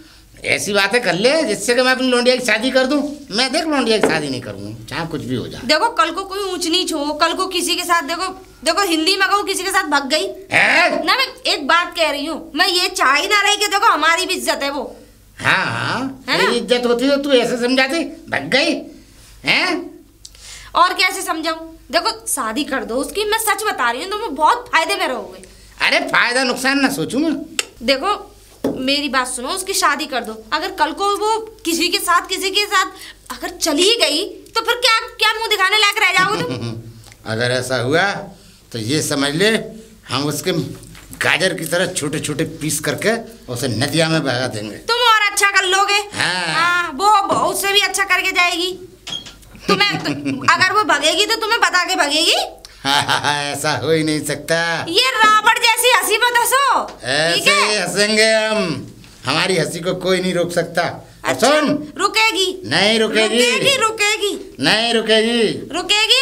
Speaker 3: ऐसी बातें कर ले जिससे कि मैं अपनी लौंडिया की शादी कर दूं। मैं देख लौंडिया की शादी नहीं करूंगा, चाहे कुछ भी हो जाए।
Speaker 2: देखो कल को कोई ऊंच नीच हो, कल को किसी के साथ देखो हिंदी में कहूँ किसी के साथ भग गई ना। मैं एक बात कह रही हूँ, मैं ये चाह ही ना रही कि देखो हमारी भी इज्जत है वो।
Speaker 3: हाँ, तेरी इज्जत होती तो तू ऐसे समझाती, भग गई हैं?
Speaker 2: और कैसे समझाऊं? देखो शादी कर दो उसकी, मैं सच बता रही हूँ, तुम बहुत फायदे में रहोगे।
Speaker 3: अरे फायदा नुकसान ना सोचूं मैं।
Speaker 2: देखो मेरी बात सुनो, उसकी शादी कर दो। अगर कल को वो किसी के साथ अगर चली गई तो फिर क्या मुंह दिखाने लायक रह जाओगे तुम?
Speaker 3: अगर ऐसा हुआ तो ये समझ ले, हम उसके गाजर की तरह छोटे छोटे पीस करके उसे नदिया में बहा देंगे।
Speaker 2: तुम और अच्छा कर लोगे।
Speaker 3: हाँ।
Speaker 2: वो उससे भी अच्छा करके जाएगी। अगर वो भगेगी तो तुम्हें बता के भगेगी।
Speaker 3: ऐसा हो ही नहीं सकता।
Speaker 2: ये रावण जैसी हंसी मत हंसो, ठीक है?
Speaker 3: ऐसे हंसेंगे हम, हमारी हंसी को कोई नहीं रोक सकता।
Speaker 2: अच्छा,
Speaker 3: सुन,
Speaker 2: रुकेगी
Speaker 3: नहीं रुकेगी, नहीं रुकेगी,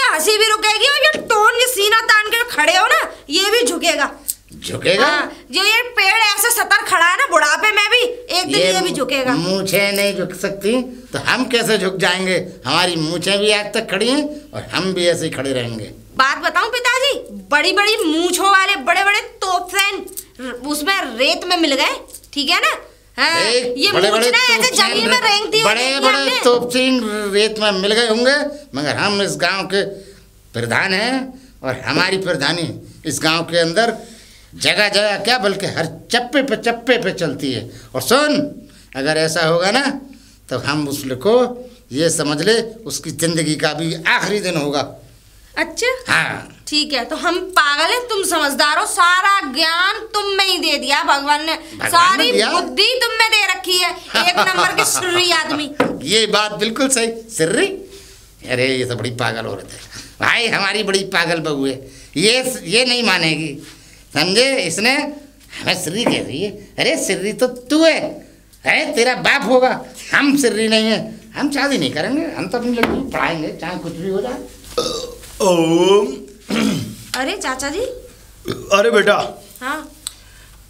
Speaker 2: हंसी भी रुकेगी, और ये टोन ये सीना तान के खड़े हो ना, ये भी झुकेगा। जो ये पेड़ ऐसे सतर खड़ा है ना, बुढ़ापे में भी एक दिन ये भी झुकेगा।
Speaker 3: मूंछें नहीं झुक सकती तो हम कैसे झुक जाएंगे? हमारी मूंछें भी आज तक खड़ी हैं और हम भी ऐसे ही खड़े रहेंगे।
Speaker 2: बात बताऊं पिताजी, बड़ी बड़ी मूंछों वाले बड़े बड़े तोपसेन उसमें रेत में मिल गए, ठीक है ना? हाँ, ये
Speaker 3: बड़े बड़े
Speaker 2: ऐसे जमीन में रेंगती
Speaker 3: बड़े बड़े तोपसिंह रेत में मिल गए होंगे, मगर हम इस गांव के प्रधान हैं और हमारी प्रधानी इस गांव के अंदर जगह जगह क्या बल्कि हर चप्पे पे चलती है। और सुन, अगर ऐसा होगा ना तो हम उसको ये समझ ले उसकी जिंदगी का भी आखिरी दिन होगा।
Speaker 2: अच्छा
Speaker 3: हाँ
Speaker 2: ठीक है, तो हम पागल हैं, तुम समझदार हो, सारा ज्ञान तुम में ही दे दिया भगवान ने, सारी बुद्धि तुम में दे रखी है, एक नंबर के सिर्री आदमी।
Speaker 3: ये बात बिल्कुल सही। सिर्री? अरे ये तो बड़ी पागल औरत है भाई, हमारी बड़ी पागल बहू है। ये नहीं मानेगी, समझे? इसने हमें सिर्री कह रही है। अरे सिर्री तो तू है, अरे तेरा बाप होगा, हम सिर्री नहीं है। हम शादी नहीं करेंगे, हम तो अपनी लड़की पढ़ाएंगे चाहे कुछ भी हो जाए।
Speaker 2: अरे चाचा जी।
Speaker 5: अरे बेटा।
Speaker 2: हाँ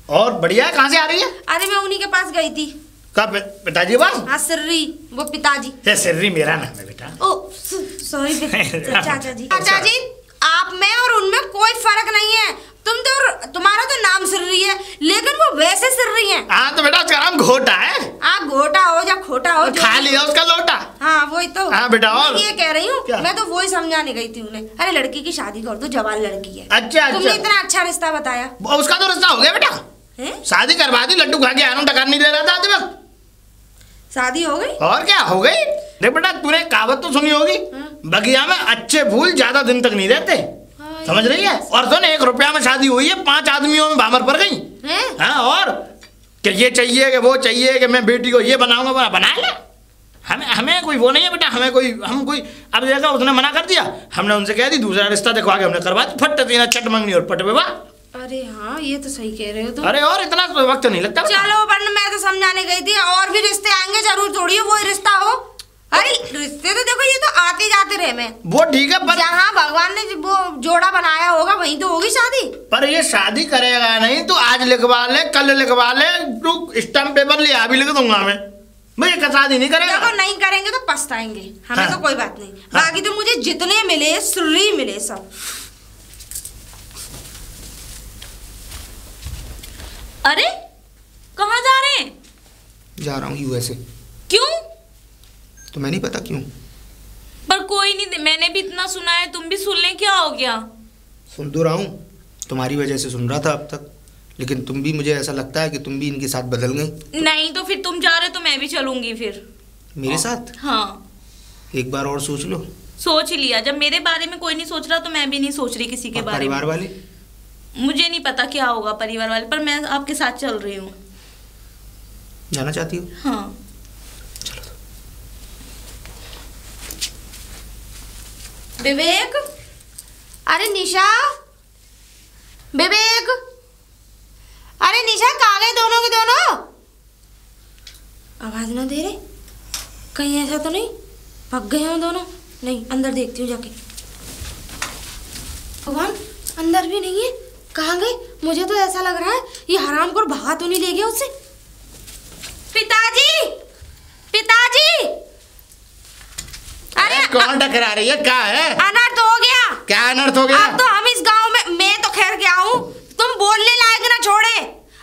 Speaker 5: और बढ़िया, कहाँ से आ रही है?
Speaker 2: अरे मैं उन्हीं के पास गई थी।
Speaker 5: कहाँ? पिताजी पास?
Speaker 2: हाँ सिर्री, वो पिताजी।
Speaker 5: सिर्री मेरा नाम है बेटा।
Speaker 2: ओ सॉरी चाचा जी। चाचा जी आप में और उनमें कोई फर्क नहीं है, तुम्हारा तो नाम सिर्री है लेकिन वो वैसे सिर्री हैं।
Speaker 5: हाँ तो बेटा उसका नाम घोटा है।
Speaker 2: हाँ घोटा हो या खोटा हो,
Speaker 5: खा लिया उसका लोटा।
Speaker 2: हाँ वही तो।
Speaker 5: हाँ बेटा, और
Speaker 2: ये कह रही हूँ, मैं तो वही समझाने गई थी उन्हें। अरे लड़की की शादी कर दो, जवान लड़की है।
Speaker 5: अच्छा
Speaker 2: तुमने इतना अच्छा रिश्ता बताया।
Speaker 5: उसका तो रिश्ता हो गया बेटा, शादी करवा दी, लड्डू खा के आना, टकार नहीं ले रहा था आज वक्त।
Speaker 2: शादी हो गई?
Speaker 5: और क्या हो गई। देख बेटा तूने कहावत तो सुनी होगी, बगिया में अच्छे फूल ज्यादा दिन तक नहीं रहते, समझ रही है? और सुन, 1 रुपया में शादी हुई है, 5 आदमियों में भामर पड़ गई। हाँ, और कि ये चाहिए कि वो चाहिए कि मैं बेटी को ये बनाऊंगा, बना ले। हमें कोई वो नहीं है बेटा, हम कोई अब देखा उसने मना कर दिया, हमने उनसे कह दी दूसरा रिश्ता देखवा के हमने करवा दी, फट देना चट मंगनी और पट बेवा।
Speaker 2: अरे हाँ ये तो सही कह रहे हो तुम।
Speaker 5: अरे और इतना वक्त नहीं लगता।
Speaker 2: चलो वरना मैं तो समझाने गई थी, और भी रिश्ते आएंगे जरूर, थोड़ी वो रिश्ता हो। अरे रिश्ते तो देखो ये तो आते जाते रहे में,
Speaker 5: वो ठीक है, पर
Speaker 2: जहाँ भगवान ने वो जोड़ा बनाया होगा वहीं तो होगी शादी।
Speaker 5: पर ये शादी करेगा नहीं तो आज लिखवा ले, कल लिखवा ले, तू स्टैम्प पेपर ले आ भी लिख दूंगा मैं, मुझे शादी नहीं करेगा।
Speaker 2: देखो नहीं करेंगे तो पछताएंगे, हमें
Speaker 5: हाँ।
Speaker 2: तो कोई बात नहीं। हाँ। बाकी तो मुझे जितने मिले श्री मिले सब।
Speaker 1: अरे कहाँ जा रहे हैं?
Speaker 6: जा रहा हूँ यूएसए।
Speaker 1: क्यों?
Speaker 6: तुम्हें नहीं पता क्यों?
Speaker 1: पर कोई नहीं, मैंने भी इतना सुना है, तुम भी सुन ले, क्या हो गया?
Speaker 6: सुन तो रहा हूँ, तुम्हारी वजह से सुन रहा था अब तक, लेकिन तुम भी, मुझे ऐसा लगता है कि तुम भी इनके साथ बदल गई।
Speaker 1: नहीं तो फिर तुम जा रहे तो मैं भी चलूंगी फिर।
Speaker 6: मेरे साथ?
Speaker 1: हाँ
Speaker 6: एक बार और सोच लो।
Speaker 1: सोच ही लिया, जब मेरे बारे में कोई नहीं सोच रहा तो मैं भी नहीं सोच रही किसी के बारे में।
Speaker 6: परिवार वाले?
Speaker 1: मुझे नहीं पता क्या होगा परिवार वाले, पर मैं आपके साथ चल रही हूँ।
Speaker 6: जाना चाहती हो?
Speaker 1: हाँ
Speaker 6: चलो।
Speaker 2: विवेक, अरे निशा, विवेक, अरे निशा कहाँ गए दोनों के दोनों? आवाज ना दे रहे, कहीं ऐसा तो नहीं भाग गए हैं दोनों? नहीं, अंदर देखती हूँ जाके। भगवान, अंदर भी नहीं है, कहाँ गए? मुझे तो ऐसा लग रहा है ये हरामखोर भगा तो नहीं ले गया उससे। पिताजी, पिताजी!
Speaker 3: अरे कौन टकरा रही है? क्या है?
Speaker 2: अनर्थ हो गया।
Speaker 3: क्या अनर्थ हो गया?
Speaker 2: अब तो हम इस गांव में, मैं तो खैर गया हूँ, तुम बोलने लायक ना छोड़े।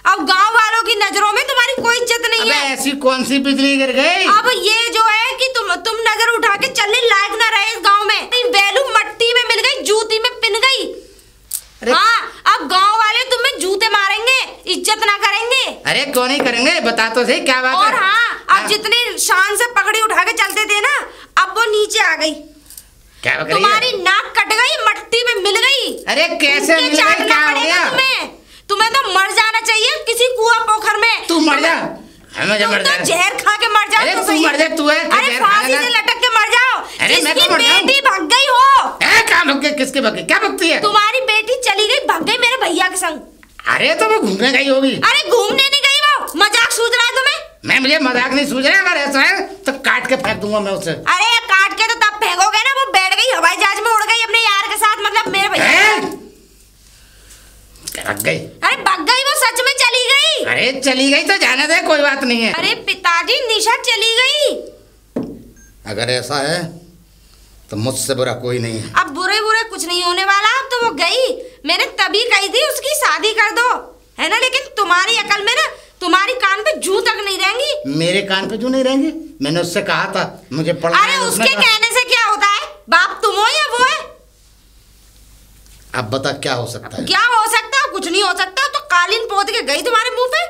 Speaker 2: अब गांव वालों की नजरों में तुम्हारी कोई इज्जत नहीं है।
Speaker 3: ऐसी कौन सी बिजली गिर गई?
Speaker 2: अब ये जो है कि तुम नजर उठा के चलने लायक ना रहे इस गांव में, वैल्यू मट्टी में मिल गई, जूती में पिन गई। हाँ, अब गांव वाले तुम्हें जूते मारेंगे, इज्जत ना करेंगे।
Speaker 3: अरे क्यों नहीं करेंगे, बता तो सही क्या बात है।
Speaker 2: और हाँ, अब जितनी शान से पकड़ी उठा के चलते थे ना, अब वो नीचे आ गई।
Speaker 3: क्या बक रही है?
Speaker 2: तुम्हारी नाक कट गई, मट्टी में मिल गई।
Speaker 3: अरे कैसे मिल गई, क्या हो गया?
Speaker 2: तुम्हें तो मर जाना चाहिए किसी कुआं पोखर में।
Speaker 3: तू मर जा, हमें जब मर जा।
Speaker 2: जहर खा के मर जाओ।
Speaker 3: अरे तू मर जा, तू है।
Speaker 2: अरे फांसी से लटक के मर जाओ।
Speaker 3: अरे मैं तो मर जाऊं।
Speaker 2: बेटी भाग गई हो।
Speaker 3: कहाँ भाग गई? किसके भाग गई? क्या भगती है?
Speaker 2: तुम्हारी बेटी चली गई, भाग गई मेरे भैया के संग।
Speaker 3: अरे तो वो घूमने गई होगी।
Speaker 2: अरे घूमने नहीं गई वो, मजाक सूझ रहा है तुम्हें?
Speaker 3: मुझे मजाक नहीं सूझ रहा, अगर ऐसा है तो काट के फेंक दूंगा मैं उसे।
Speaker 2: अरे काट के तो तब फेंकोगे ना, वो बैठ गई हवाई जहाज में, उड़ गई अपने यार के साथ, मतलब मेरे भैया।
Speaker 3: भाग गई?
Speaker 2: अरे भाग गई, वो सच में चली गई।
Speaker 3: अरे चली गई तो जाने दे, कोई बात नहीं है।
Speaker 2: अरे पिताजी, निशा चली गई।
Speaker 3: अगर ऐसा है तो मुझसे बुरा कोई नहीं है।
Speaker 2: अब बुरे बुरे कुछ नहीं होने वाला, अब तो वो गई। मैंने तभी कही थी उसकी शादी कर दो, है ना? लेकिन तुम्हारी अकल में ना, तुम्हारी कान पे जू तक नहीं रहेंगी।
Speaker 3: मेरे कान पे जू नहीं रहेंगी? मैंने उससे कहा था मुझे पढ़ना है।
Speaker 2: अरे उसके कहने से क्या होता है? बाप तुम हो या वो है?
Speaker 3: अब बता क्या हो सकता है?
Speaker 2: क्या हो सकता है? कुछ नहीं हो सकता। तो कालीन पोत के गई तुम्हारे मुंह पे।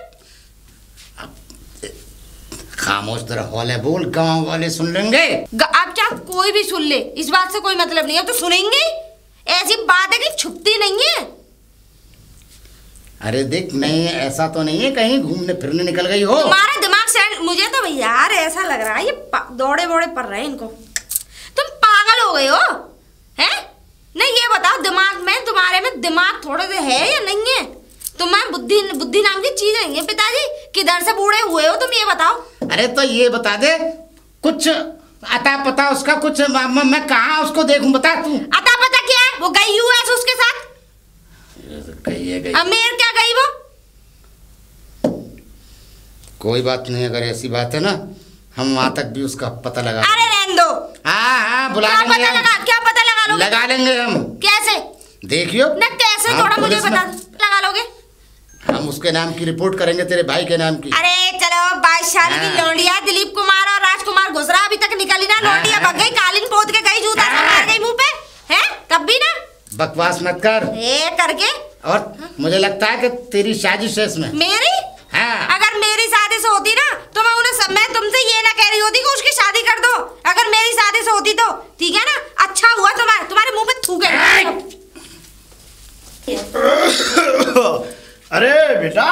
Speaker 3: खामोश तरह हौले बोल, गांव वाले सुन लेंगे।
Speaker 2: अब क्या कोई भी सुन ले, इस बात से कोई मतलब नहीं है। तो सुनेंगे, ऐसी बात है कि छुपती नहीं है।
Speaker 3: अरे देख, नहीं ऐसा तो नहीं है कहीं घूमने फिरने निकल गई हो?
Speaker 2: तुम्हारा दिमाग से मुझे तो यार ऐसा लग रहा है ये दौड़े बौड़े पड़ रहे हैं इनको। तुम पागल हो गए हो हैं? नहीं ये बताओ, दिमाग में तुम्हारे में दिमाग थोड़े से है या नहीं है? तुम्हारे बुद्धि नाम की चीज नहीं है पिताजी। किधर से बूढ़े हुए हो तुम, ये बताओ।
Speaker 3: अरे तो ये बता दे, कुछ अता पता उसका कुछ? मैं कहाँ उसको देखूं, बता तू।
Speaker 2: अता पता क्या है? वो गई यूएस उसके साथ।
Speaker 3: गई।
Speaker 2: अमेर क्या गई वो?
Speaker 3: कोई बात नहीं, अगर ऐसी बात है ना, हम वहां तक भी उसका पता लगा।
Speaker 2: अरे रहने दो।
Speaker 3: हाँ बुला
Speaker 2: क्या
Speaker 3: लेंगे
Speaker 2: हम। क्या पता लगा लोगे?
Speaker 3: लगा लेंगे हम।
Speaker 2: कैसे?
Speaker 3: देखियो
Speaker 2: ना कैसे, थोड़ा मुझे बता। लगा लोगे?
Speaker 3: हम उसके नाम की रिपोर्ट करेंगे, तेरे भाई के नाम की।
Speaker 2: अरे चलो, 22 साल की लौंडिया दिलीप कुमार और राजकुमार घुसरा अभी तक निकली ना। लौंडिया भग गई, कालीन पोत के गई, जूता मार गई मुंह पे। हैं तब भी ना
Speaker 3: बकवास मत कर।
Speaker 2: करके
Speaker 3: और मुझे लगता है कि तेरी साजिश है इसमें।
Speaker 2: मेरी?
Speaker 3: हाँ।
Speaker 2: अगर मेरी शादी से होती ना तो मैं तुमसे ये ना कह रही होती कि उसकी शादी कर दो। अगर मेरी शादी से होती तो ठीक है ना। अच्छा हुआ तुम्हारे मुंह पे थूके।
Speaker 5: अरे बेटा,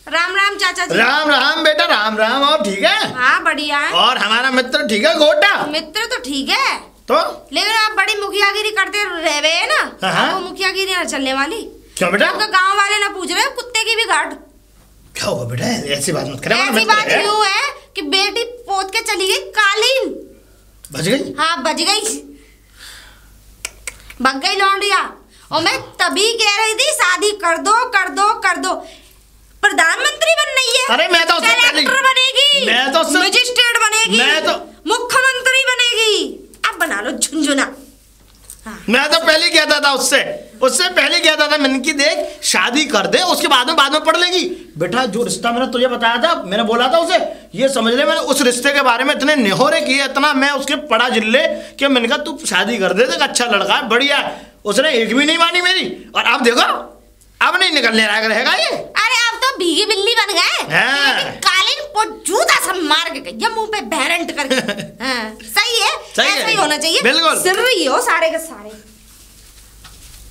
Speaker 2: राम राम चाचा जी।
Speaker 5: राम राम बेटा, राम राम। और ठीक है?
Speaker 2: हाँ बढ़िया है।
Speaker 5: और हमारा मित्र ठीक है गोटा?
Speaker 2: मित्र तो ठीक है,
Speaker 5: तो
Speaker 2: लेकिन आप बड़ी मुखियागिरी करते रह गए है ना।
Speaker 5: हाँ।
Speaker 2: वो मुखियागिरी ना चलने वाली।
Speaker 5: क्यों बेटा?
Speaker 2: तो गांव वाले ना पूछ रहे कुत्ते की भी घाट।
Speaker 5: क्या हुआ बेटा? ऐसी बात मत करे।
Speaker 2: ऐसी बात यूं है कि बेटी पोत के चली गई कालीन।
Speaker 5: बच गई?
Speaker 2: हाँ बच गई, भग गई लौंडिया। और मैं तभी कह रही थी शादी कर दो कर दो कर दो। प्रधानमंत्री बन रही है।
Speaker 5: अरे मैं तो
Speaker 2: कलेक्टर बनेगी,
Speaker 5: मैं तो
Speaker 2: मजिस्ट्रेट बनेगी,
Speaker 5: मैं तो
Speaker 2: मुख्यमंत्री बनेगी। अब बना लो झुनझुना।
Speaker 5: मैं तो पहले कहता था उससे पहले कहता था मैंने कि देख शादी कर दे, उसके बाद में पढ़ लेगी। बेटा जो रिश्ता मैंने तुझे बताया था, मैंने बोला था उसे, ये समझ ले मैंने उस रिश्ते के बारे में इतने निहोरे किए, इतना मैं उसके पड़ा जिले कि मैंने कहा तू शादी कर दे, देख अच्छा लड़का है, बढ़िया है। उसने एक भी नहीं मानी मेरी। और अब देखो, अब नहीं निकलने लायक रहेगा ये।
Speaker 2: अरे अब तो भीगी बिल्ली बन गए। कालीन को जूता सब मार के गई मुंह पे भेरंट करके। हाँ, सही है, ऐसा ही होना चाहिए।
Speaker 5: बिल्कुल
Speaker 2: सिर्री हो सारे के सारे।